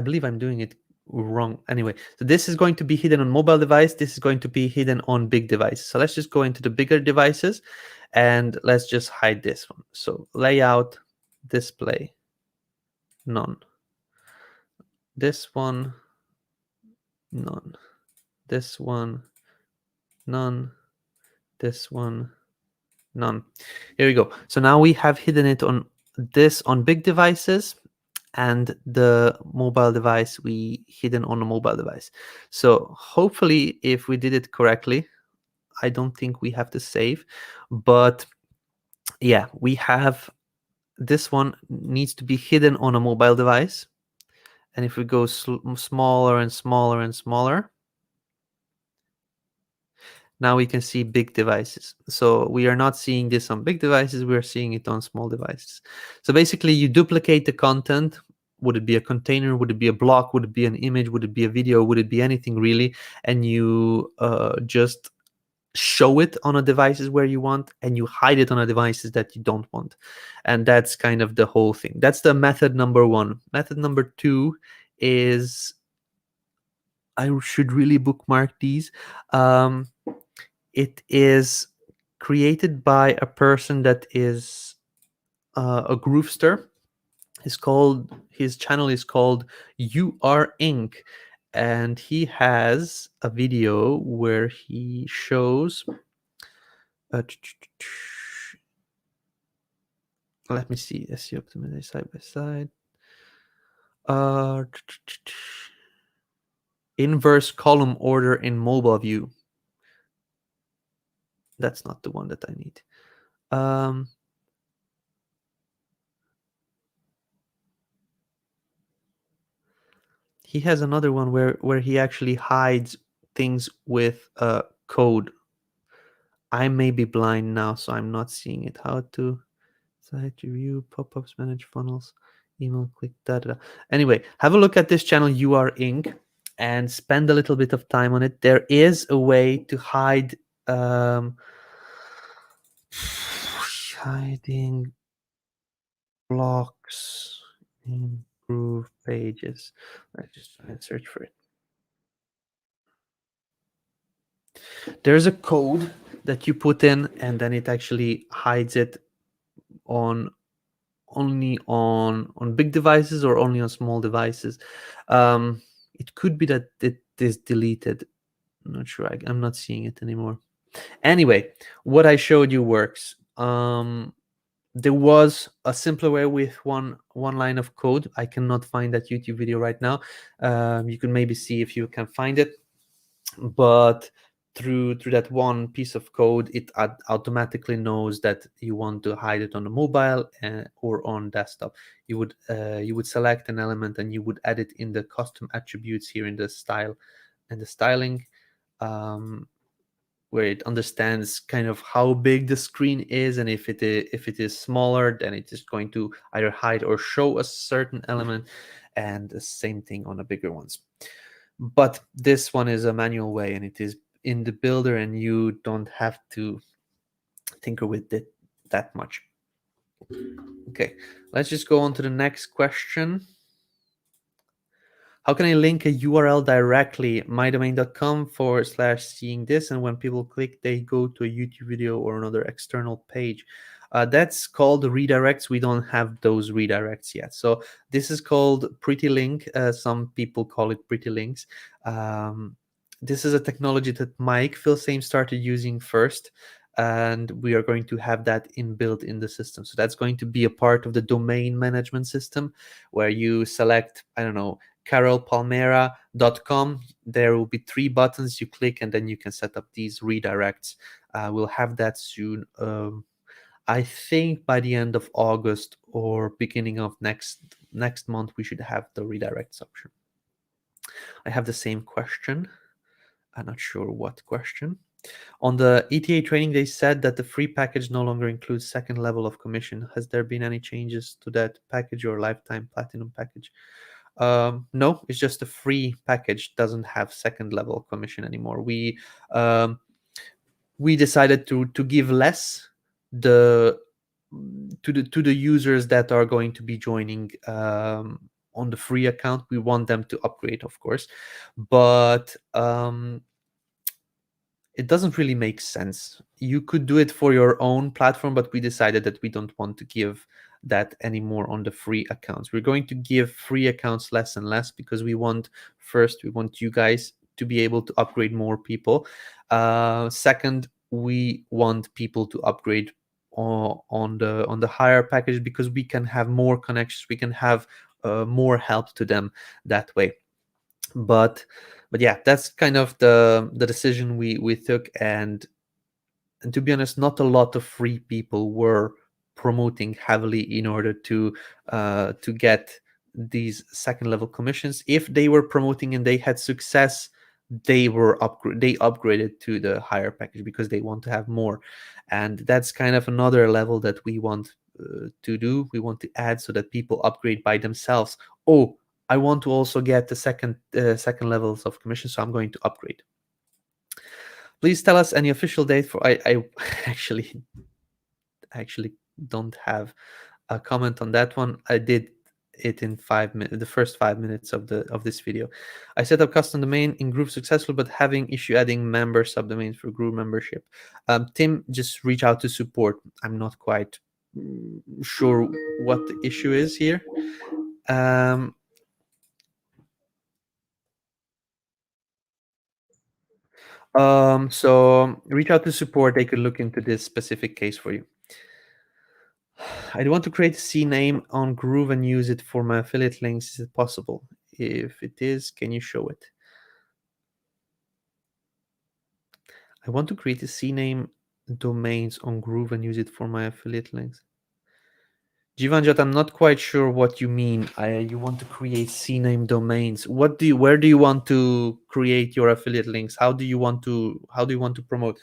believe I'm doing it wrong. Anyway, so this is going to be hidden on mobile device. This is going to be hidden on big devices. So let's just go into the bigger devices, and let's just hide this one. So layout, display, none. This one, none. This one, none. This one, none. Here we go. So now we have hidden it on big devices, and the mobile device we hidden on a mobile device. So hopefully if we did it correctly, I don't think we have to save, but yeah, we have this one needs to be hidden on a mobile device. And if we go smaller and smaller and smaller, now we can see big devices. So we are not seeing this on big devices, we are seeing it on small devices. So basically you duplicate the content. Would it be a container? Would it be a block? Would it be an image? Would it be a video? Would it be anything really? And you just show it on a devices where you want, and you hide it on a devices that you don't want. And that's kind of the whole thing. That's the method number 1. Method number 2 is, I should really bookmark these. It is created by a person that is a Groovester. His channel is called You Are Inc. And he has a video where he shows let me see, SEO optimization side by side. Inverse column order in mobile view. That's not the one that I need. He has another one where he actually hides things with code. I may be blind now, so I'm not seeing it. How to site review, pop-ups, manage funnels, email, click, da da da. Anyway, have a look at this channel, You Are Inc., and spend a little bit of time on it. There is a way to hide hiding blocks in GroovePages. Let's just try and search for it. There's a code that you put in, and then it actually hides it on only on big devices or only on small devices. It could be that it is deleted. I'm not sure. I'm not seeing it anymore. Anyway, what I showed you works. There was a simpler way with one line of code. I cannot find that YouTube video right now. You can maybe see if you can find it, but through that one piece of code, it automatically knows that you want to hide it on the mobile or on desktop. You would select an element and you would add it in the custom attributes here in the style and the styling, where it understands kind of how big the screen is, and if it is smaller, then it is going to either hide or show a certain element, and the same thing on the bigger ones. But this one is a manual way, and it is in the builder, and you don't have to tinker with it that much. Okay, let's just go on to the next question. How can I link a URL directly, mydomain.com/seeing this, and when people click, they go to a YouTube video or another external page? That's called redirects. We don't have those redirects yet. So this is called Pretty Link. Some people call it Pretty Links. This is a technology that Mike Filsame started using first, and we are going to have that inbuilt in the system. So that's going to be a part of the domain management system, where you select, I don't know, carolpalmera.com. There will be 3 buttons you click, and then you can set up these redirects. We'll have that soon. I think by the end of August or beginning of next month, we should have the redirects option. I have the same question. I'm not sure what question. On the ETA training, they said that the free package no longer includes second level of commission. Has there been any changes to that package or lifetime platinum package? No, it's just a free package, doesn't have second level commission anymore. We decided to give less to the users that are going to be joining on the free account. We want them to upgrade, of course, but it doesn't really make sense. You could do it for your own platform, but we decided that we don't want to give that anymore on the free accounts. We're going to give free accounts less and less because we want you guys to be able to upgrade more people. Second, we want people to upgrade on the higher package because we can have more connections. We can have more help to them that way. But yeah, that's kind of the decision we took, and to be honest, not a lot of free people were promoting heavily in order to get these second level commissions. If they were promoting and they had success, they upgraded to the higher package because they want to have more, and that's kind of another level that we want to do. We want to add so that people upgrade by themselves. Oh, I want to also get the second levels of commission, so I'm going to upgrade. Please tell us any official date for. I actually don't have a comment on that one. I did it in 5 minutes, the first 5 minutes of this video. I set up custom domain in Groove successful, but having issue adding member subdomains for Groove membership. Tim, just reach out to support. I'm not quite sure what the issue is here. So reach out to support. They could look into this specific case for you. I want to create a CNAME on Groove and use it for my affiliate links. Is it possible? If it is, can you show it? I want to create a CNAME domains on Groove and use it for my affiliate links. Jivanjot, I'm not quite sure what you mean. You want to create CNAME domains. Where do you want to create your affiliate links? How do you want to promote?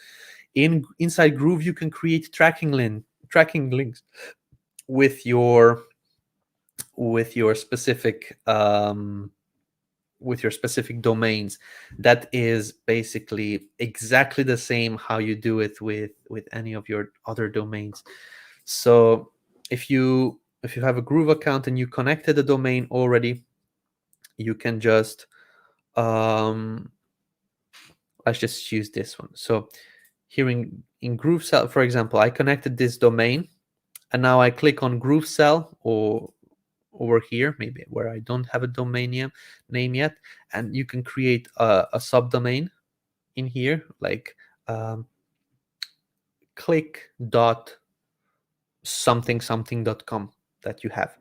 Inside Groove, you can create tracking links with your specific domains. That is basically exactly the same how you do it with any of your other domains. So if you have a Groove account and you connected a domain already, you can just let's just use this one. So here in GrooveSell, for example, I connected this domain, and now I click on GrooveSell, or over here, maybe where I don't have a domain name yet, and you can create a subdomain in here, like click dot something.com that you have.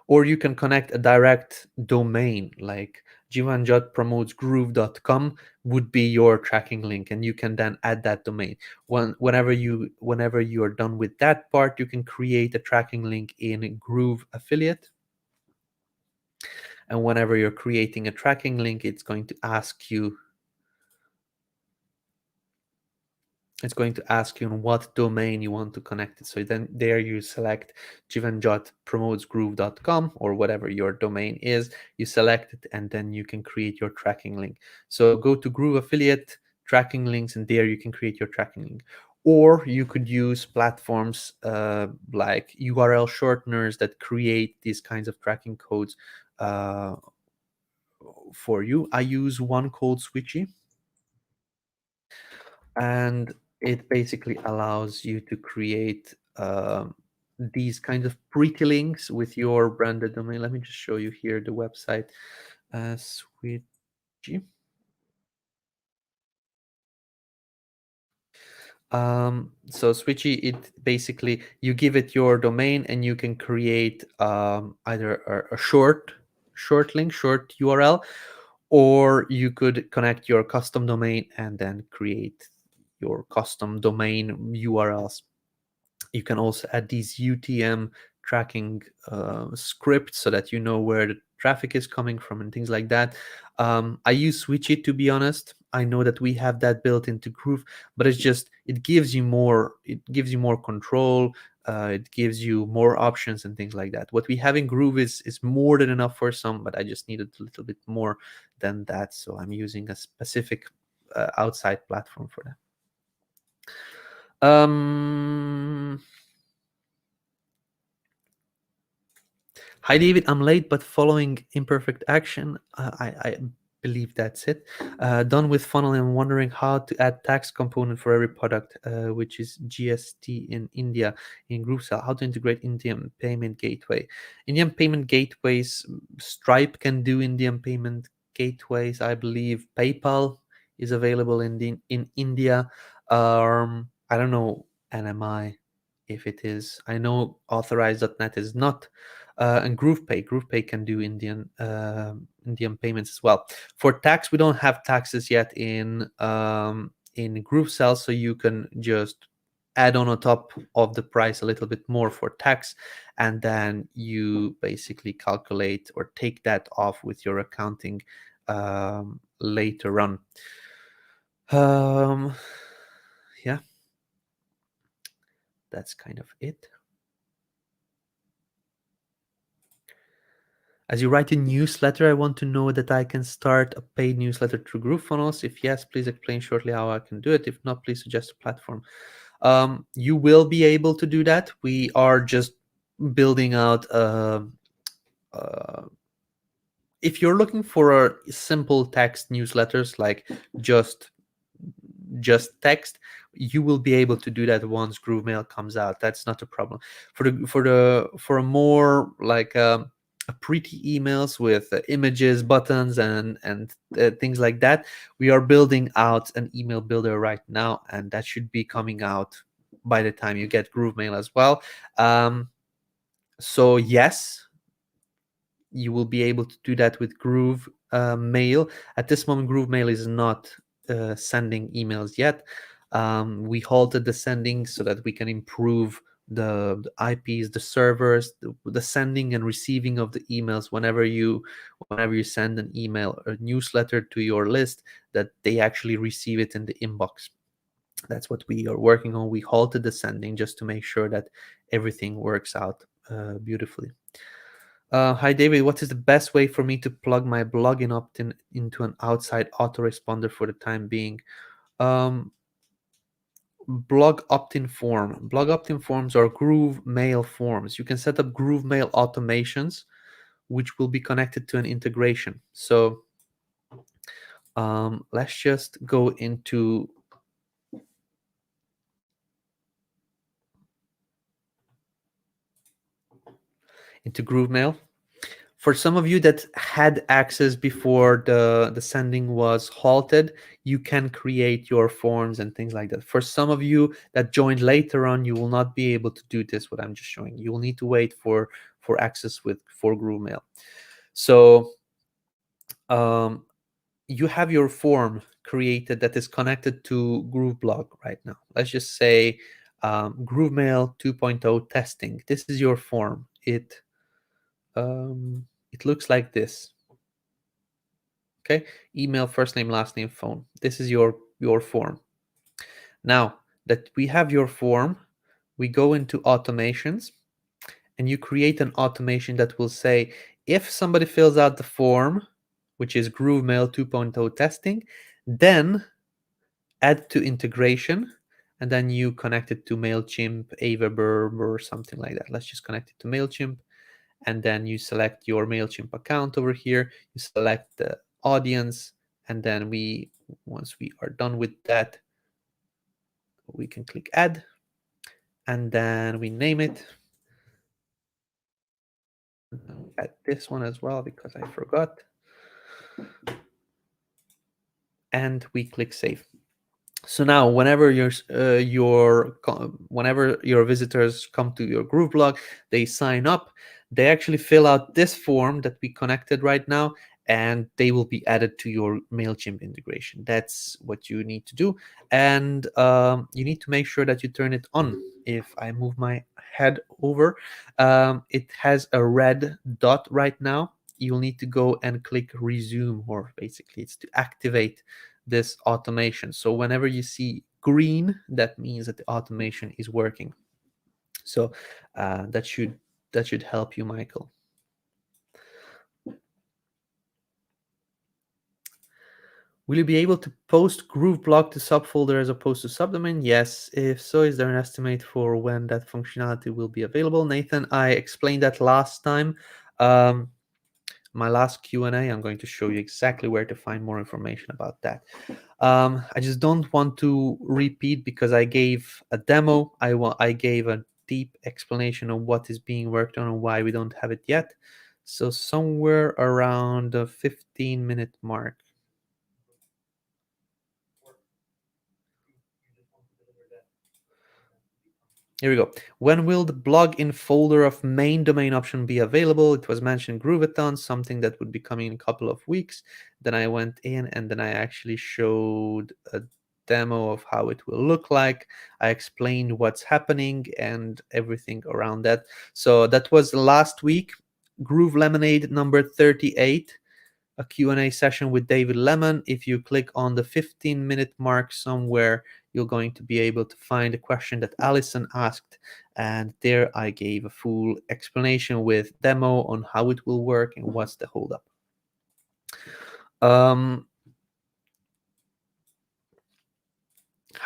Or you can connect a direct domain, like jivanjotpromotesgroove.com would be your tracking link, and you can then add that domain. Whenever you are done with that part, you can create a tracking link in Groove Affiliate. And whenever you're creating a tracking link, it's going to ask you on what domain you want to connect it. So then there you select jivanjotpromotesgroove.com or whatever your domain is. You select it, and then you can create your tracking link. So go to Groove Affiliate tracking links, and there you can create your tracking link. Or you could use platforms like URL shorteners that create these kinds of tracking codes for you. I use one called Switchy, and it basically allows you to create these kinds of pretty links with your branded domain. Let me just show you here the website. Switchy. So Switchy, it basically, you give it your domain and you can create either a short link, short URL, or you could connect your custom domain and then create your custom domain URLs. You can also add these UTM tracking scripts so that you know where the traffic is coming from and things like that. I use Switchy, to be honest. I know that we have that built into Groove, but it gives you more control. It gives you more options and things like that. What we have in Groove is more than enough for some, but I just needed a little bit more than that. So I'm using a specific outside platform for that. Hi, David. I'm late, but following imperfect action. I believe that's it. Done with funnel and wondering how to add tax component for every product, which is GST in India in GrooveSell. How to integrate Indian payment gateway. Indian payment gateways, Stripe can do Indian payment gateways. I believe PayPal is available in India. I don't know NMI if it is. I know authorize.net is not. And GroovePay can do Indian payments as well. For tax, we don't have taxes yet in GrooveSell, so you can just add on top of the price a little bit more for tax, and then you basically calculate or take that off with your accounting later on. Yeah, that's kind of it. As you write a newsletter, I want to know that I can start a paid newsletter through GrooveFunnels. If yes, please explain shortly how I can do it. If not, please suggest a platform. You will be able to do that. We are just building out. If you're looking for a simple text newsletters, like just just text, you will be able to do that once GrooveMail comes out. That's not a problem. For a more like pretty emails with images, buttons, and things like that, we are building out an email builder right now, and that should be coming out by the time you get GrooveMail as well. So yes, you will be able to do that with GrooveMail. At this moment, GrooveMail is not sending emails yet. We halted the sending so that we can improve the IPs, the servers, the sending and receiving of the emails whenever you send an email or newsletter to your list, that they actually receive it in the inbox. That's what we are working on. We halted the sending just to make sure that everything works out beautifully. Hi David, what is the best way for me to plug my blogin opt-in into an outside autoresponder for the time being? Blog opt-in form. Blog opt-in forms are GrooveMail forms. You can set up GrooveMail automations, which will be connected to an integration. So let's just go into GrooveMail. For some of you that had access before the sending was halted, you can create your forms and things like that. For some of you that joined later on, you will not be able to do this, what I'm just showing. You will need to wait for access for GrooveMail. So you have your form created that is connected to GrooveBlog right now. Let's just say GrooveMail 2.0 testing. This is your form. It looks like this. Okay, email, first name, last name, phone. This is your form. Now that we have your form, we go into automations, and you create an automation that will say, if somebody fills out the form, which is GrooveMail 2.0 testing, then add to integration, and then you connect it to MailChimp, Aweber, or something like that. Let's just connect it to MailChimp. And then you select your MailChimp account over here, you select the audience, and then once we are done with that, we can click add, and then we name it. Add this one as well because I forgot. And we click save. So now whenever whenever your visitors come to your GrooveBlog, they sign up, they actually fill out this form that we connected right now, and they will be added to your MailChimp integration. That's what you need to do. And you need to make sure that you turn it on. If I move my head over, it has a red dot right now. You'll need to go and click resume, or basically it's to activate this automation. So whenever you see green, that means that the automation is working. So that should help you, Michael. Will you be able to post GrooveBlog to subfolder as opposed to subdomain? Yes. If so, is there an estimate for when that functionality will be available? Nathan, I explained that last time. My last Q&A, I'm going to show you exactly where to find more information about that. I just don't want to repeat because I gave a demo. I gave a deep explanation of what is being worked on and why we don't have it yet. So somewhere around the 15-minute mark. Here we go. When will the blog in folder of main domain option be available? It was mentioned GrooveA-Thon, something that would be coming in a couple of weeks. Then I went in and then I actually showed a demo of how it will look like. I explained what's happening and everything around that. So that was last week. Groove LemonAid number 38. A Q&A session with David Lemon. If you click on the 15-minute mark somewhere, you're going to be able to find a question that Allison asked, and there I gave a full explanation with demo on how it will work and what's the holdup. Hi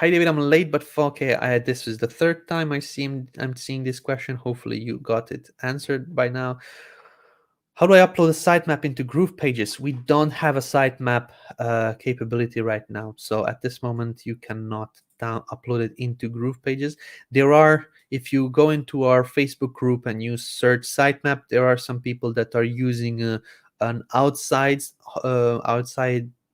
David, I'm late, but okay, this is the third time I'm seeing this question. Hopefully you got it answered by now. How do I upload a sitemap into GroovePages? We don't have a sitemap capability right now. So at this moment, you cannot upload it into GroovePages. There are, if you go into our Facebook group and you search sitemap, there are some people that are using an outside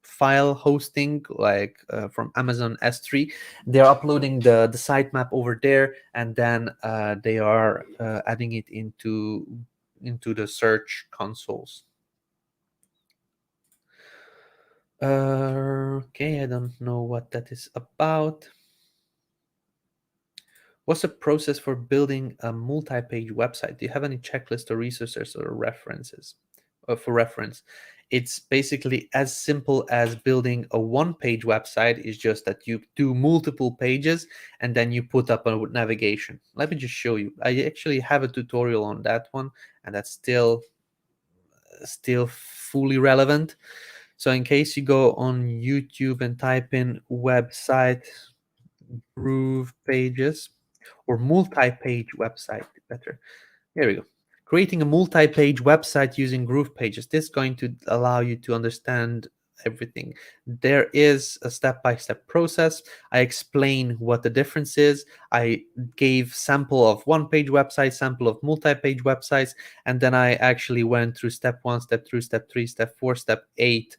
file hosting, like from Amazon S3. They're uploading the sitemap over there, and then they are adding it into the search consoles. Okay, I don't know what that is about. What's the process for building a multi-page website? Do you have any checklist or resources or references for reference? It's basically as simple as building a one-page website. Is just that you do multiple pages and then you put up a navigation. Let me just show you. I actually have a tutorial on that one, and that's still fully relevant. So in case you go on YouTube and type in website GroovePages or multi-page website, better. Here we go. Creating a multi-page website using GroovePages. This is going to allow you to understand everything. There is a step-by-step process. I explain what the difference is. I gave sample of one-page website, sample of multi-page websites, and then I actually went through step 1, step 2, step 3, step 4, step 8,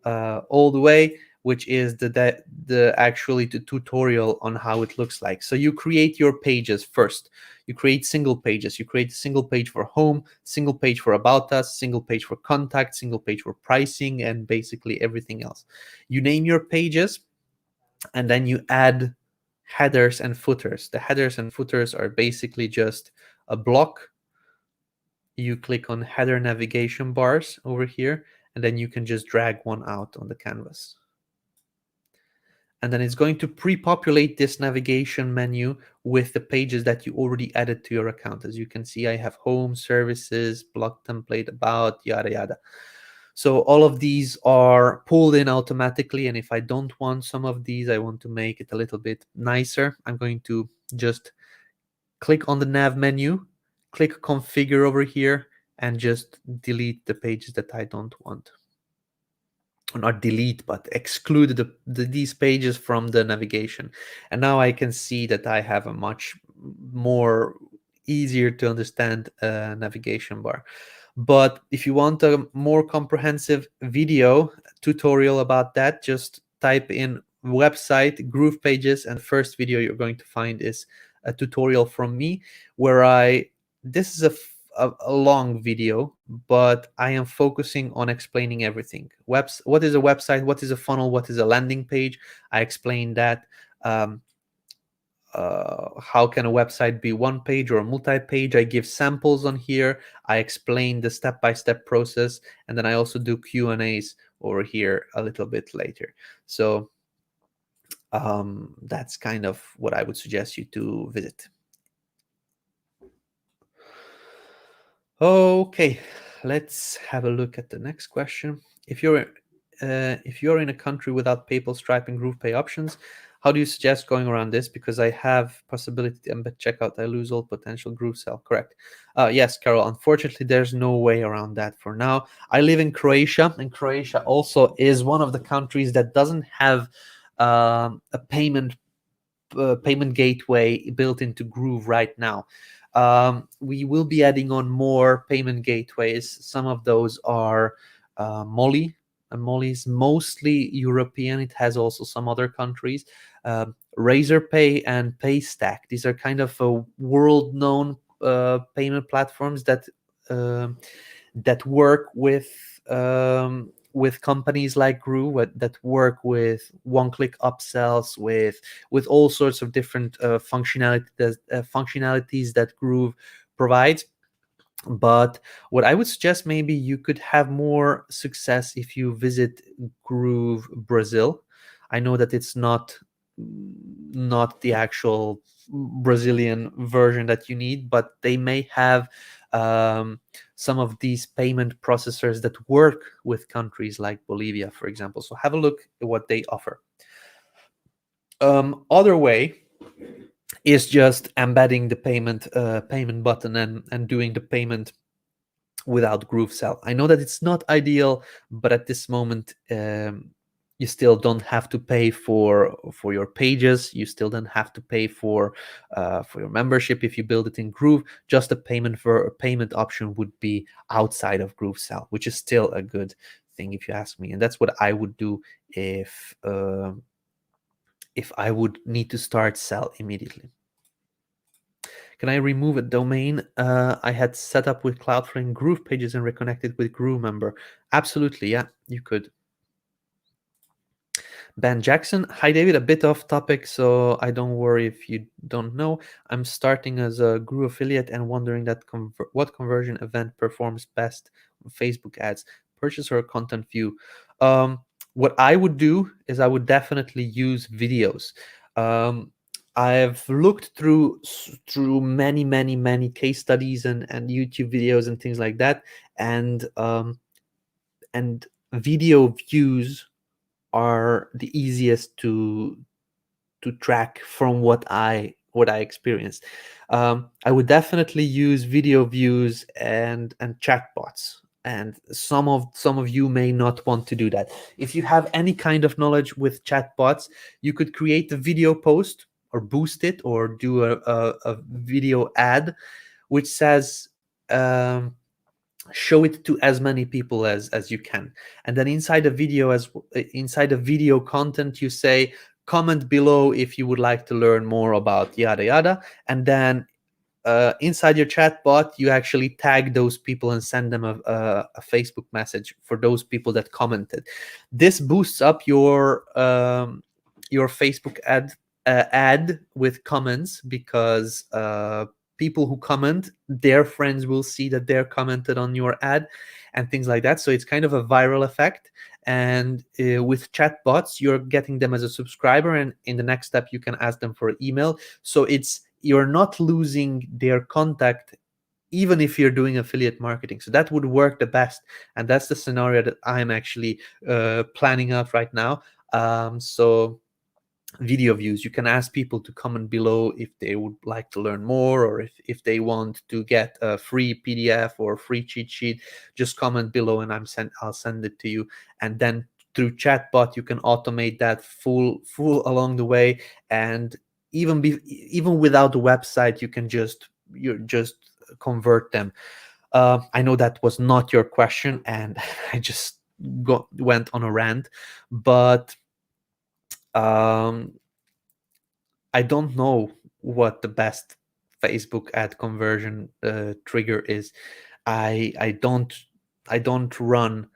all the way, which is the actually the tutorial on how it looks like. So you create your pages first. You create single pages. You create a single page for home, single page for about us, single page for contact, single page for pricing, and basically everything else. You name your pages, and then you add headers and footers. The headers and footers are basically just a block. You click on header navigation bars over here, and then you can just drag one out on the canvas. And then it's going to pre-populate this navigation menu with the pages that you already added to your account. As you can see, I have home, services, blog template, about, yada, yada. So all of these are pulled in automatically. And if I don't want some of these, I want to make it a little bit nicer, I'm going to just click on the nav menu, click configure over here, and just delete the pages that I don't want. Not delete, but exclude these pages from the navigation. And now I can see that I have a much more easier to understand navigation bar. But if you want a more comprehensive video tutorial about that, just type in website GroovePages, and the first video you're going to find is a tutorial from me where this is a long video, but I am focusing on explaining everything. What is a website? What is a funnel? What is a landing page? I explain that. How can a website be one page or a multi-page? I give samples on here. I explain the step-by-step process, and then I also do Q&As over here a little bit later. So that's kind of what I would suggest you to visit. Okay, let's have a look at the next question. If you're in a country without PayPal, Stripe, and GroovePay options, how do you suggest going around this? Because I have possibility to embed checkout, I lose all potential GrooveSell. Correct. Yes, Carol. Unfortunately, there's no way around that for now. I live in Croatia, and Croatia also is one of the countries that doesn't have a payment gateway built into Groove right now. We will be adding on more payment gateways. Some of those are Molly. Molly is mostly European. It has also some other countries. Razorpay and Paystack. These are kind of world-known payment platforms that work with companies like Groove, that work with one-click upsells, with all sorts of different functionalities that Groove provides. But what I would suggest, maybe you could have more success if you visit Groove Brazil. I know that it's not the actual Brazilian version that you need, but they may have some of these payment processors that work with countries like Bolivia, for example. So have a look at what they offer. Other way is just embedding the payment button and doing the payment without GrooveSell. I know that it's not ideal, but at this moment, you still don't have to pay for your pages. You still don't have to pay for your membership if you build it in Groove. Just a payment option would be outside of GrooveSell, which is still a good thing if you ask me. And that's what I would do if I would need to start sell immediately. Can I remove a domain I had set up with CloudFlare and GroovePages and reconnect it with GrooveMember? Absolutely, yeah, you could. Ben Jackson, hi David, a bit off topic, so I don't worry if you don't know. I'm starting as a Groove affiliate and wondering that what conversion event performs best on Facebook ads, purchase or content view. What I would do is I would definitely use videos. I've looked through many case studies and YouTube videos and things like that, and video views are the easiest to track from what I experienced. I would definitely use video views and chatbots. And some of you may not want to do that. If you have any kind of knowledge with chatbots, you could create a video post or boost it or do a video ad which says, show it to as many people as you can, and then inside the video content you say, comment below if you would like to learn more about yada yada, and then inside your chat bot you actually tag those people and send them a Facebook message for those people that commented. This boosts up your Facebook ad with comments, because people who comment, their friends will see that they're commented on your ad and things like that. So it's kind of a viral effect. And with chatbots, you're getting them as a subscriber, and in the next step you can ask them for email. So you're not losing their contact even if you're doing affiliate marketing. So that would work the best, and that's the scenario that I'm actually planning out right now. So video views, you can ask people to comment below if they would like to learn more, or if they want to get a free PDF or a free cheat sheet. Just comment below and I'll send it to you. And then through chatbot you can automate that full along the way. And even without the website, you just convert them. I know that was not your question and I just went on a rant, but I don't know what the best Facebook ad conversion trigger is. I don't run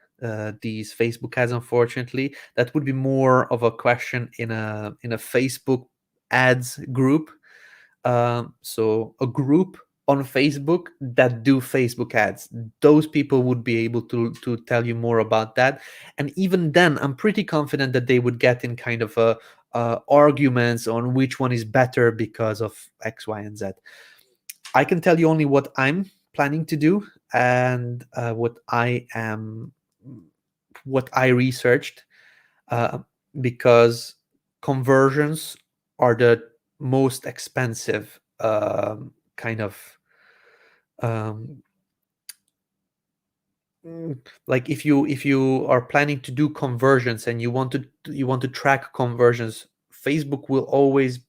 these Facebook ads, unfortunately. That would be more of a question in a Facebook ads group. So a group on Facebook that do Facebook ads. Those people would be able to tell you more about that. And even then, I'm pretty confident that they would get in kind of a arguments on which one is better because of X, Y, and Z. I can tell you only what I'm planning to do and what I researched, uh, because conversions are the most expensive kind of um, like if you are planning to do conversions and you want to track conversions, Facebook will always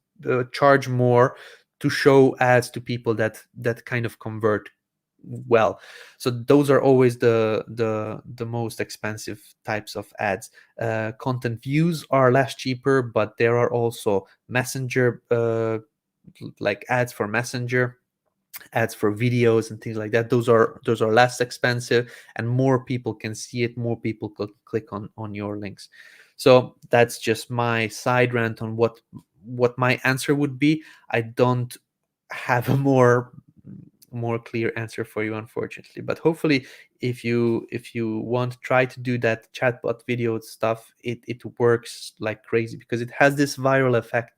charge more to show ads to people that kind of convert well. So those are always the most expensive types of ads. Content views are less cheaper, but there are also messenger like ads for messenger, ads for videos and things like that. Those are less expensive and more people can see it, more people click on your links. So that's just my side rant on what my answer would be. I don't have a more clear answer for you, unfortunately, but hopefully if you want to try to do that chatbot video stuff, it works like crazy because it has this viral effect.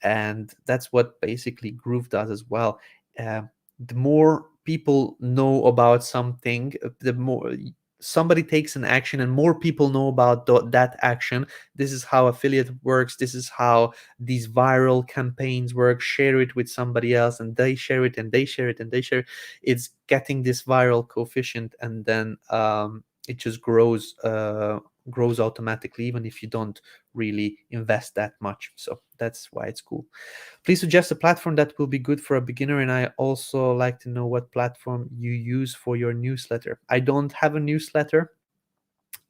And that's what basically Groove does as well. uh, the more people know about something, the more somebody takes an action and more people know about that action, this is how affiliate works, this is how these viral campaigns work. Share it with somebody else and they share it and they share it and they share it. It's getting this viral coefficient, and then it just grows automatically, even if you don't really invest that much. So that's why it's cool. Please suggest a platform that will be good for a beginner, and I also like to know what platform you use for your newsletter. I don't have a newsletter,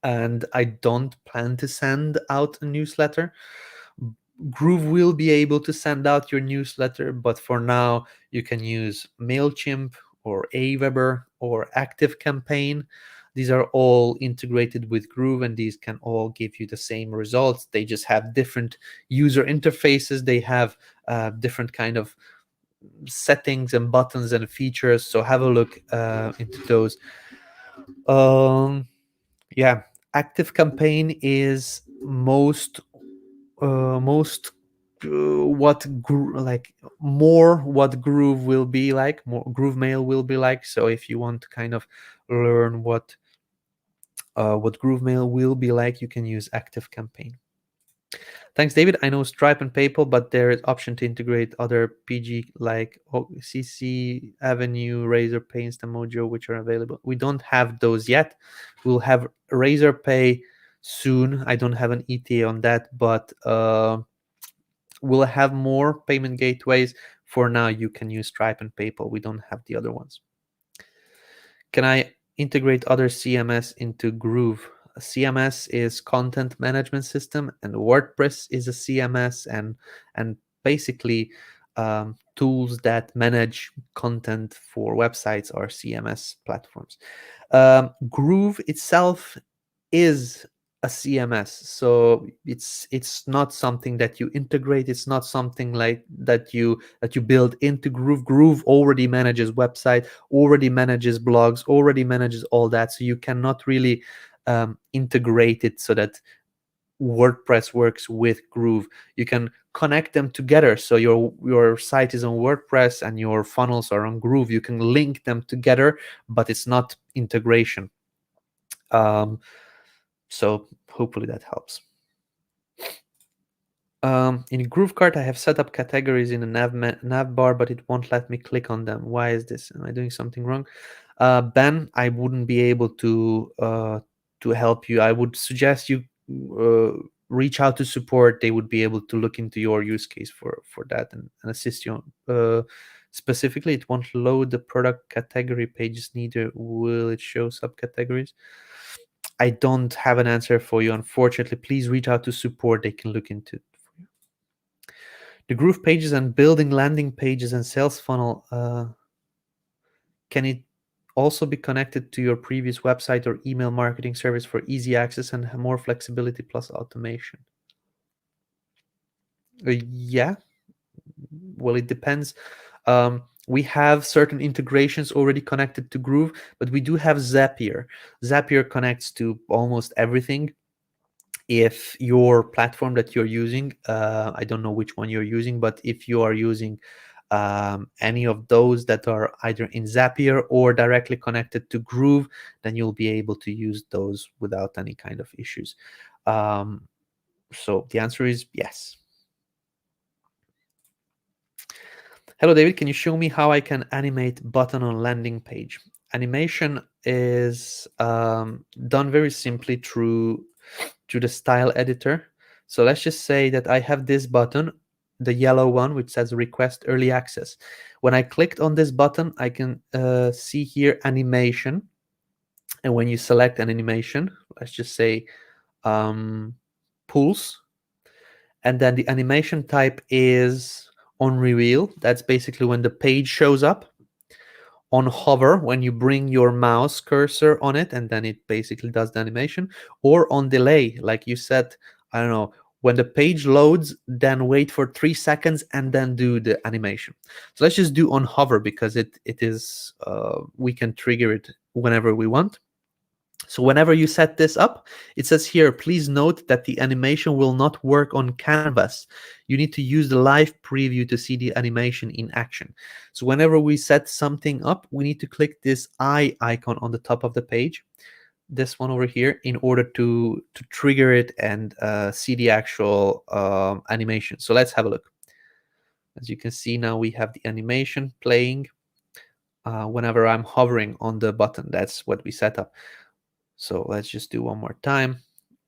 and I don't plan to send out a newsletter. Groove will be able to send out your newsletter, but for now you can use MailChimp or Aweber or ActiveCampaign. These are all integrated with Groove, and these can all give you the same results. They just have different user interfaces. They have different kind of settings and buttons and features. So have a look into those. Yeah, ActiveCampaign is most what more what Groove will be like, more GrooveMail will be like. So if you want to kind of learn what GrooveMail will be like, you can use ActiveCampaign. Thanks, David. I know Stripe and PayPal, but there is option to integrate other PG like CC, Avenue, Razorpay, Instamojo, which are available. We don't have those yet. We'll have Razorpay soon. I don't have an ETA on that, but we'll have more payment gateways. For now, you can use Stripe and PayPal. We don't have the other ones. Can I integrate other CMS into Groove? A CMS is content management system, and WordPress is a CMS, and basically tools that manage content for websites are CMS platforms. Groove itself is a CMS, so it's not something that you integrate. It's not something like that you build into Groove. Groove already manages website, already manages blogs, already manages all that. So you cannot really integrate it so that WordPress works with Groove. You can connect them together. So your site is on WordPress and your funnels are on Groove. You can link them together, but it's not integration. So hopefully that helps. In GrooveKart, I have set up categories in the nav bar, but it won't let me click on them. Why is this? Am I doing something wrong? Ben, I wouldn't be able to help you. I would suggest you reach out to support. They would be able to look into your use case for that and assist you. Specifically, it won't load the product category pages, neither will it show subcategories. I don't have an answer for you, unfortunately. Please reach out to support. They can look into it for you. The GroovePages and building landing pages and sales funnel, can it also be connected to your previous website or email marketing service for easy access and more flexibility plus automation? Yeah. Well, it depends. We have certain integrations already connected to Groove, but we do have Zapier. Zapier connects to almost everything. If your platform that you're using, I don't know which one you're using, but if you are using any of those that are either in Zapier or directly connected to Groove, then you'll be able to use those without any kind of issues. So the answer is yes. Hello, David. Can you show me how I can animate button on landing page? Animation is done very simply through the style editor. So let's just say that I have this button, the yellow one, which says request early access. When I clicked on this button, I can see here animation. And when you select an animation, let's just say pulse, and then the animation type is on reveal. That's basically when the page shows up. On hover, when you bring your mouse cursor on it, and then it basically does the animation. Or on delay, like you said, I don't know, when the page loads, then wait for 3 seconds and then do the animation. So let's just do on hover, because it is we can trigger it whenever we want. So whenever you set this up, it says here, please note that the animation will not work on canvas. You need to use the live preview to see the animation in action. So whenever we set something up, we need to click this eye icon on the top of the page. this one over here, in order to trigger it and see the actual animation. So let's have a look. As you can see, now we have the animation playing whenever I'm hovering on the button. That's what we set up. So let's just do one more time.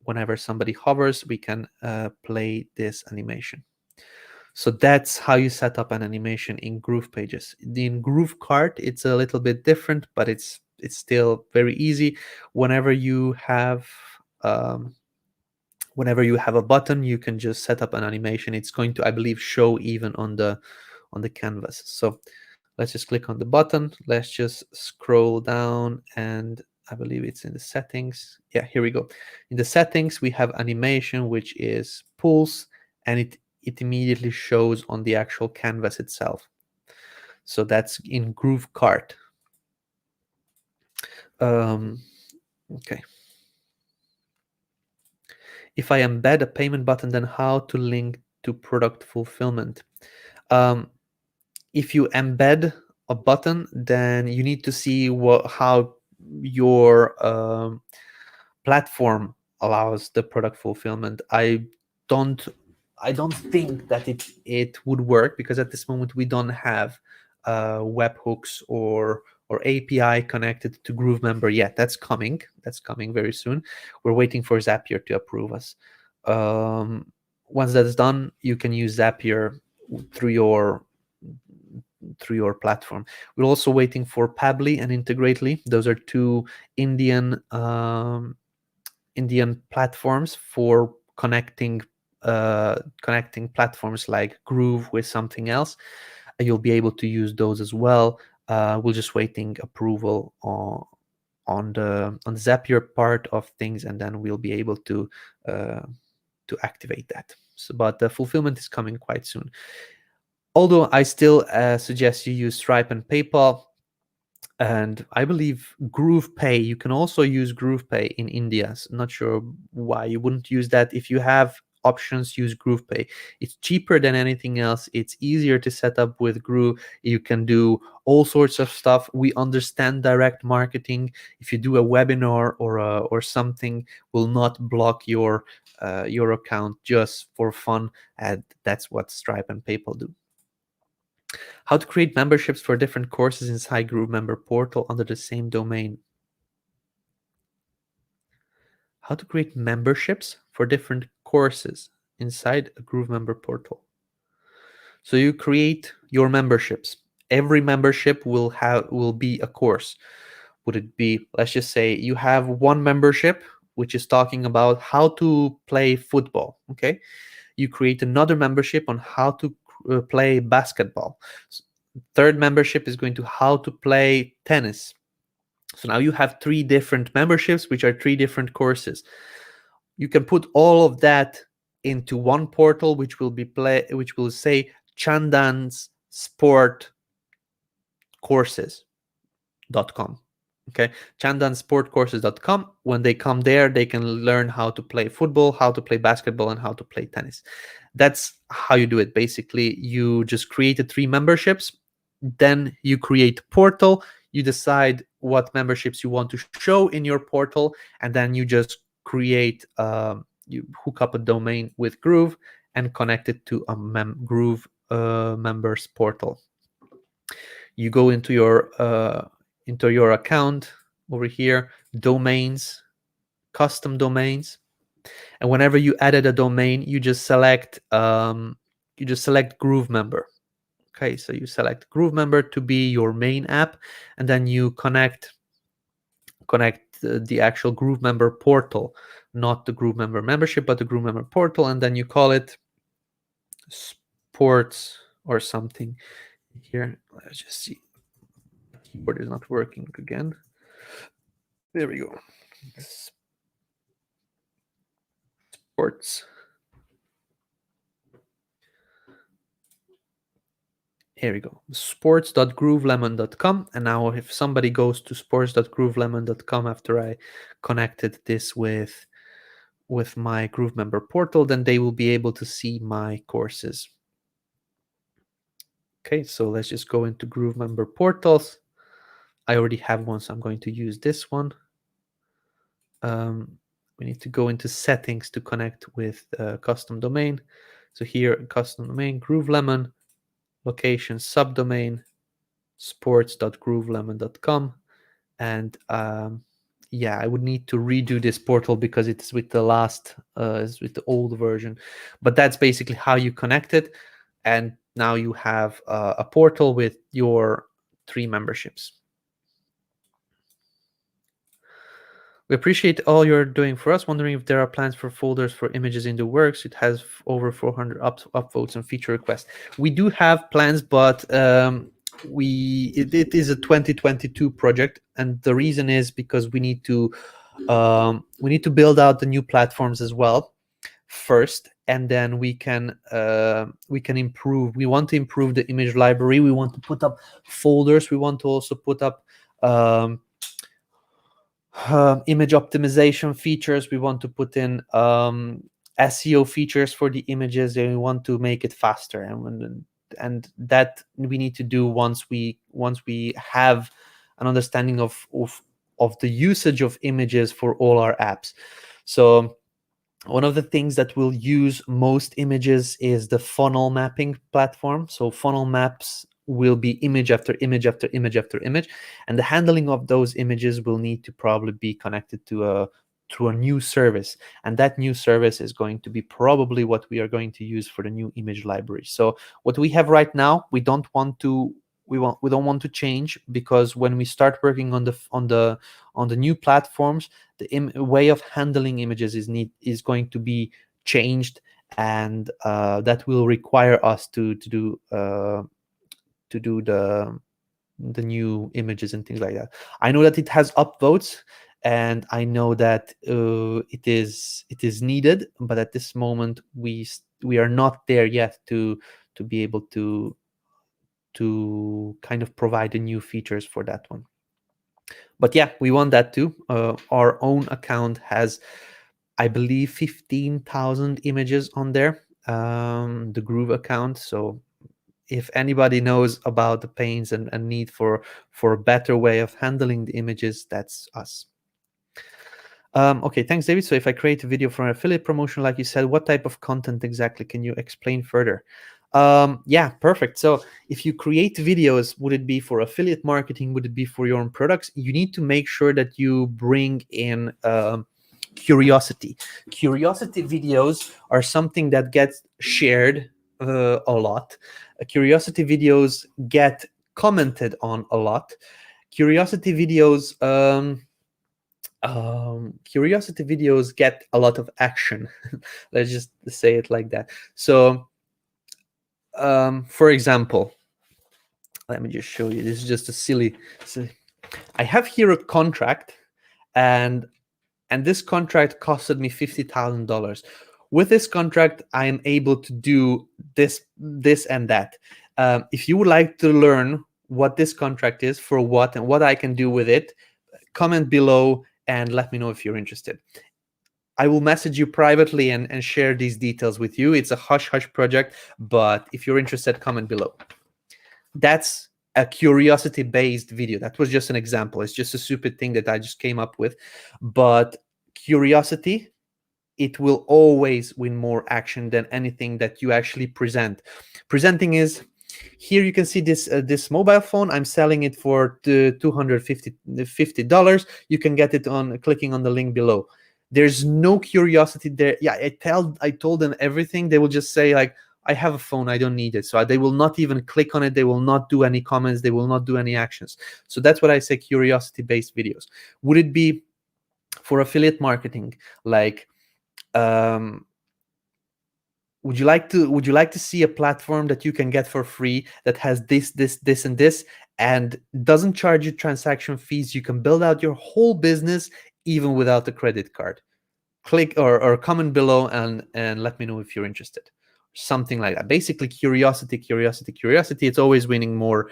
Whenever somebody hovers, we can play this animation. So that's how you set up an animation in GroovePages. In GrooveKart, it's a little bit different, but it's still very easy. Whenever you have a button, you can just set up an animation. It's going to, I believe, show even on the canvas. So let's just click on the button. Let's just scroll down, and I believe it's in the settings. Yeah, here we go. In the settings, we have animation, which is pulse, and it immediately shows on the actual canvas itself. So that's in GrooveKart. Okay. If I embed a payment button, then how to link to product fulfillment? If you embed a button, then you need to see how your platform allows the product fulfillment. I don't think that it would work, because at this moment we don't have webhooks or API connected to GrooveMember yet. That's coming very soon. We're waiting for Zapier to approve us. Once that's done, you can use Zapier through your platform. We're also waiting for Pabbly and Integrately. Those are two Indian platforms for connecting platforms like Groove with something else. You'll be able to use those as well. We're just waiting approval on the Zapier part of things, and then we'll be able to activate that. So, but the fulfillment is coming quite soon. Although I still suggest you use Stripe and PayPal. And I believe GroovePay, you can also use GroovePay in India. So not sure why you wouldn't use that. If you have options, use GroovePay. It's cheaper than anything else. It's easier to set up with Groove. You can do all sorts of stuff. We understand direct marketing. If you do a webinar or something, will not block your account just for fun. And that's what Stripe and PayPal do. How to create memberships for different courses inside GrooveMember portal under the same domain. How to create memberships for different courses inside a GrooveMember portal. So you create your memberships. Every membership will be a course. Would it be, let's just say you have one membership which is talking about how to play football, okay? You create another membership on how to play basketball. Third membership is going to how to play tennis. So now you have 3 different memberships, which are 3 different courses. You can put all of that into one portal, which will say Chandan's Sport Courses.com. Okay, chandansportcourses.com. When they come there, they can learn how to play football, how to play basketball, and how to play tennis. That's how you do it. Basically, you just created 3 memberships. Then you create a portal. You decide what memberships you want to show in your portal, and then you just create, you hook up a domain with Groove and connect it to a Groove members portal. You go into your account over here, domains, custom domains, and whenever you added a domain, you just select GrooveMember. Okay, so you select GrooveMember to be your main app, and then you connect the actual GrooveMember portal, not the GrooveMember membership, but the GrooveMember portal, and then you call it sports or something. Here, let's just see. Keyboard is not working again. There we go. Sports. Here we go. sports.groovelemon.com. And now if somebody goes to sports.groovelemon.com after I connected this with my GrooveMember portal, then they will be able to see my courses. Okay, so let's just go into GrooveMember portals. I already have one, so I'm going to use this one. we need to go into settings to connect with custom domain. So here, custom domain, GrooveLemon, location, subdomain, sports.groovelemon.com. And yeah, I would need to redo this portal because it's with the last, it's with the old version. But that's basically how you connect it. And now you have a portal with your 3 memberships. We appreciate all you're doing for us. Wondering if there are plans for folders for images in the works. It has over 400 upvotes and feature requests. We do have plans, but it is a 2022 project, and the reason is because we need to build out the new platforms as well first, and then we can improve. We want to improve the image library. We want to put up folders. We want to also put up image optimization features. We want to put in SEO features for the images, and we want to make it faster. And that we need to do once we have an understanding of the usage of images for all our apps. So one of the things that will use most images is the funnel mapping platform. So funnel maps will be image after image after image after image, and the handling of those images will need to probably be connected to a new service, and that new service is going to be probably what we are going to use for the new image library. So what we have right now, we don't want to change, because when we start working on the new platforms, the way of handling images is going to be changed, and that will require us to do the new images and things like that. I know that it has upvotes, and I know that it is needed, but at this moment we are not there yet to be able to kind of provide the new features for that one. But yeah, we want that too. Our own account has, I believe, 15,000 images on there, the Groove account. So if anybody knows about the pains and need for a better way of handling the images, that's us. Okay, thanks, David. So if I create a video for an affiliate promotion, like you said, what type of content exactly? Can you explain further? Yeah, perfect. So if you create videos, would it be for affiliate marketing? Would it be for your own products? You need to make sure that you bring in curiosity. Curiosity videos are something that gets shared a lot. Curiosity videos get commented on a lot. Curiosity videos get a lot of action. Let's just say it like that. So for example, let me just show you. This is just a silly I have here a contract, and this contract costed me $50,000. With this contract, I am able to do this and that. If you would like to learn what this contract is, for what, and what I can do with it, comment below and let me know if you're interested. I will message you privately and share these details with you. It's a hush-hush project, but if you're interested, comment below. That's a curiosity-based video. That was just an example. It's just a stupid thing that I just came up with. But curiosity, it will always win more action than anything that you actually present. Presenting is, here you can see this mobile phone. I'm selling it for $250. You can get it on clicking on the link below. There's no curiosity there. Yeah, I told them everything. They will just say like, I have a phone, I don't need it. So they will not even click on it. They will not do any comments. They will not do any actions. So that's what I say, curiosity-based videos. Would it be for affiliate marketing? Like, would you like to see a platform that you can get for free that has this, and this, and doesn't charge you transaction fees? You can build out your whole business even without a credit card. Click or comment below and let me know if you're interested. Something like that. Basically, curiosity. It's always winning more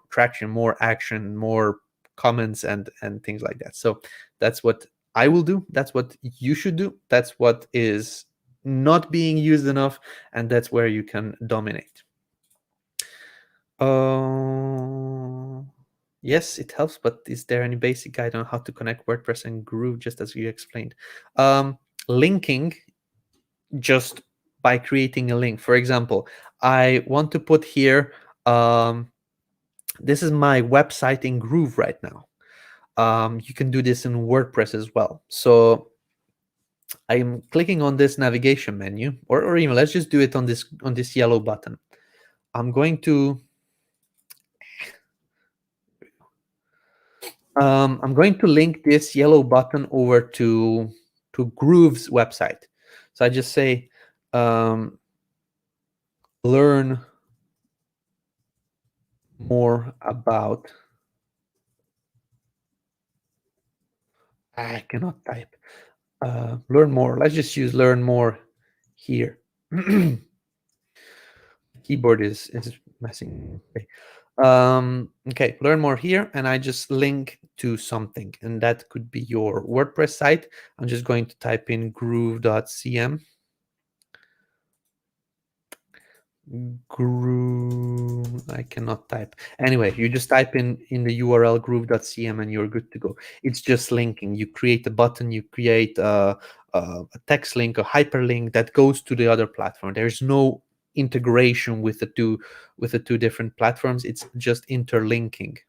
traction, more action, more comments, and things like that. So that's what I will do. That's what you should do. That's what is not being used enough, and that's where you can dominate. Yes, it helps, but is there any basic guide on how to connect WordPress and Groove, just as you explained? Linking just by creating a link. For example, I want to put here, this is my website in Groove right now. You can do this in WordPress as well. So I'm clicking on this navigation menu, or even let's just do it on this yellow button. I'm going to link this yellow button over to Groove's website. So I just say learn more about. I cannot type. Learn more. Let's just use learn more here. Keyboard is messing. Okay. Okay, learn more here, and I just link to something, and that could be your WordPress site. I'm just going to type in groove.cm. Groove, I cannot type. Anyway, you just type in the URL groove.cm and you're good to go. It's just linking. You create a button, you create a text link, a hyperlink that goes to the other platform. There's no integration with the two different platforms. It's just interlinking.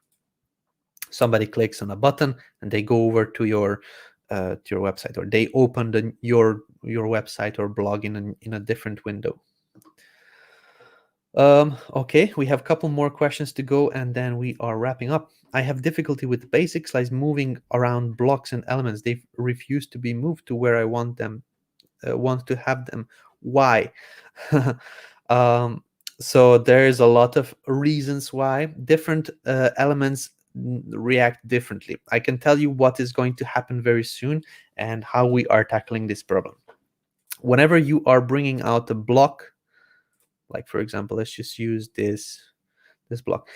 Somebody clicks on a button and they go over to your website, or they open your website or blog in a different window. Okay, we have a couple more questions to go and then we are wrapping up. I have difficulty with basics like moving around blocks and elements. They refuse to be moved to where I want to have them. Why? So there's a lot of reasons why. Different elements react differently. I can tell you what is going to happen very soon and how we are tackling this problem. Whenever you are bringing out a block, like for example, let's just use this block.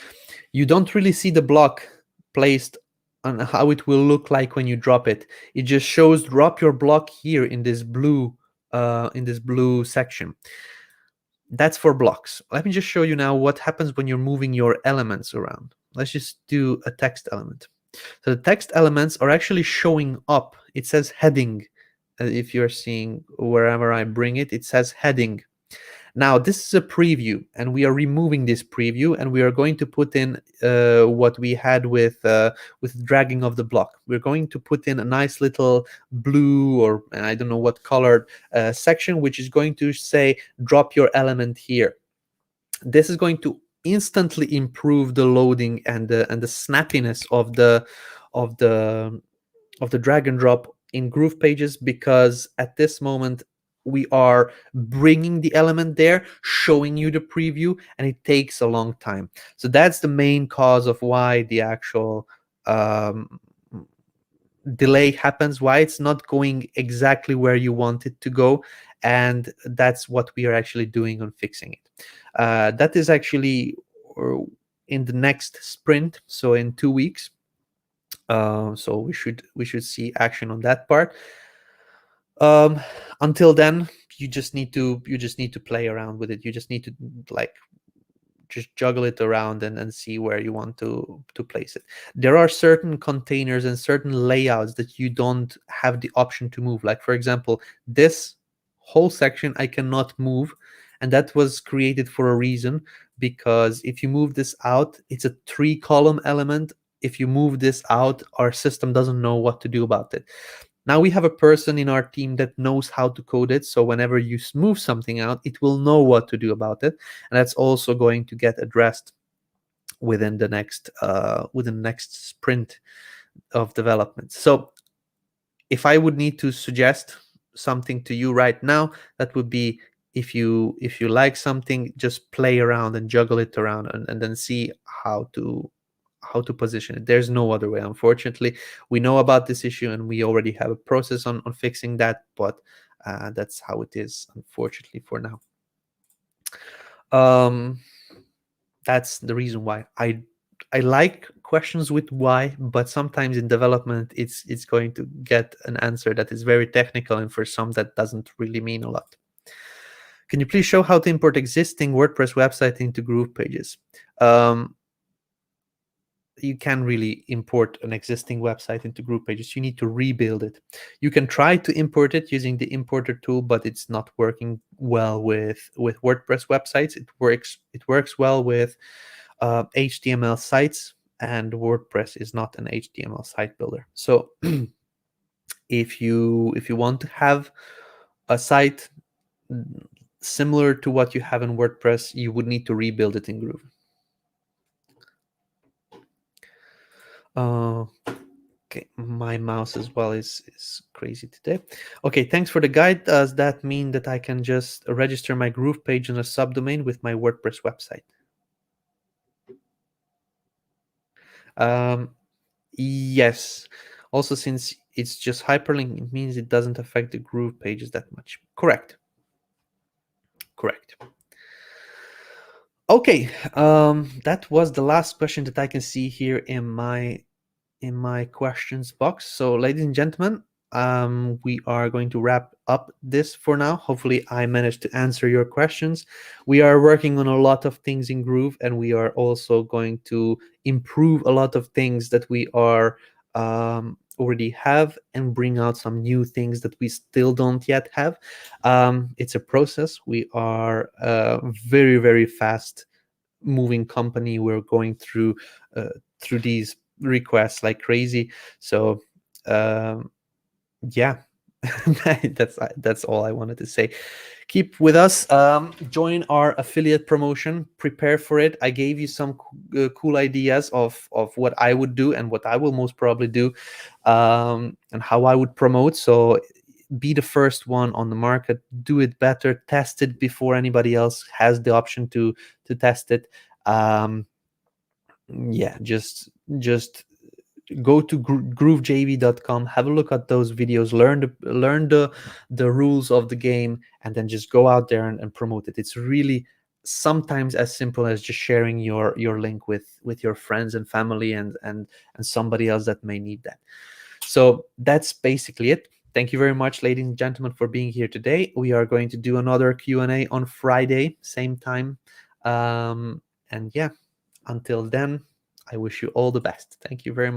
You don't really see the block placed on how it will look like when you drop it. It just shows drop your block here in this blue section. That's for blocks. Let me just show you now what happens when you're moving your elements around. Let's just do a text element. So the text elements are actually showing up. It says heading. If you're seeing wherever I bring it, it says heading. Now, this is a preview, and we are removing this preview, and we are going to put in what we had with dragging of the block. We're going to put in a nice little blue, or I don't know what colored section, which is going to say, drop your element here. This is going to instantly improve the loading and the snappiness of the drag and drop in GroovePages, because at this moment we are bringing the element there, showing you the preview, and it takes a long time. So that's the main cause of why the actual delay happens, why it's not going exactly where you want it to go, and that's what we are actually doing on fixing it. That is actually in the next sprint, so in 2 weeks. So we should see action on that part. Until then, you just need to play around with it. You just need to just juggle it around and see where you want to place it. There are certain containers and certain layouts that you don't have the option to move. Like for example, this whole section I cannot move, and that was created for a reason, because if you move this out, it's a 3-column element. If you move this out, our system doesn't know what to do about it. Now we have a person in our team that knows how to code it, so whenever you move something out, it will know what to do about it, and that's also going to get addressed within the next sprint of development. So if I would need to suggest something to you right now, that would be, if you like something, just play around and juggle it around and then see how to position it. There's no other way. Unfortunately, we know about this issue and we already have a process on fixing that, but that's how it is, unfortunately, for now. That's the reason why I like questions with why, but sometimes in development it's going to get an answer that is very technical, and for some that doesn't really mean a lot. Can you please show how to import existing WordPress website into GroovePages? you can really import an existing website into GroovePages. You need to rebuild it. You can try to import it using the importer tool, but it's not working well with WordPress websites. It works well with HTML sites, and WordPress is not an HTML site builder. So if you want to have a site similar to what you have in WordPress, you would need to rebuild it in Groove. Okay, my mouse as well is crazy today. Okay, thanks for the guide. Does that mean that I can just register my Groove page in a subdomain with my WordPress website? Yes. Also, since it's just hyperlink, it means it doesn't affect the Groove pages that much. Correct. Correct. Okay, that was the last question that I can see here in my questions box. So, ladies and gentlemen, we are going to wrap up this for now. Hopefully, I managed to answer your questions. We are working on a lot of things in Groove, and we are also going to improve a lot of things that we are already have, and bring out some new things that we still don't yet have. It's a process. We are very, very fast moving company. We're going through these requests like crazy. So yeah, that's all I wanted to say. Keep with us. Join our affiliate promotion. Prepare for it. I gave you some cool ideas of what I would do and what I will most probably do, and how I would promote. So be the first one on the market. Do it better. Test it before anybody else has the option to test it. Yeah, just go to groovejv.com, have a look at those videos, learn the rules of the game, and then just go out there and promote it. It's really sometimes as simple as just sharing your link with your friends and family and somebody else that may need that. So that's basically it. Thank you very much, ladies and gentlemen, for being here today. We are going to do another Q&A on Friday, same time. And yeah, until then, I wish you all the best. Thank you very much.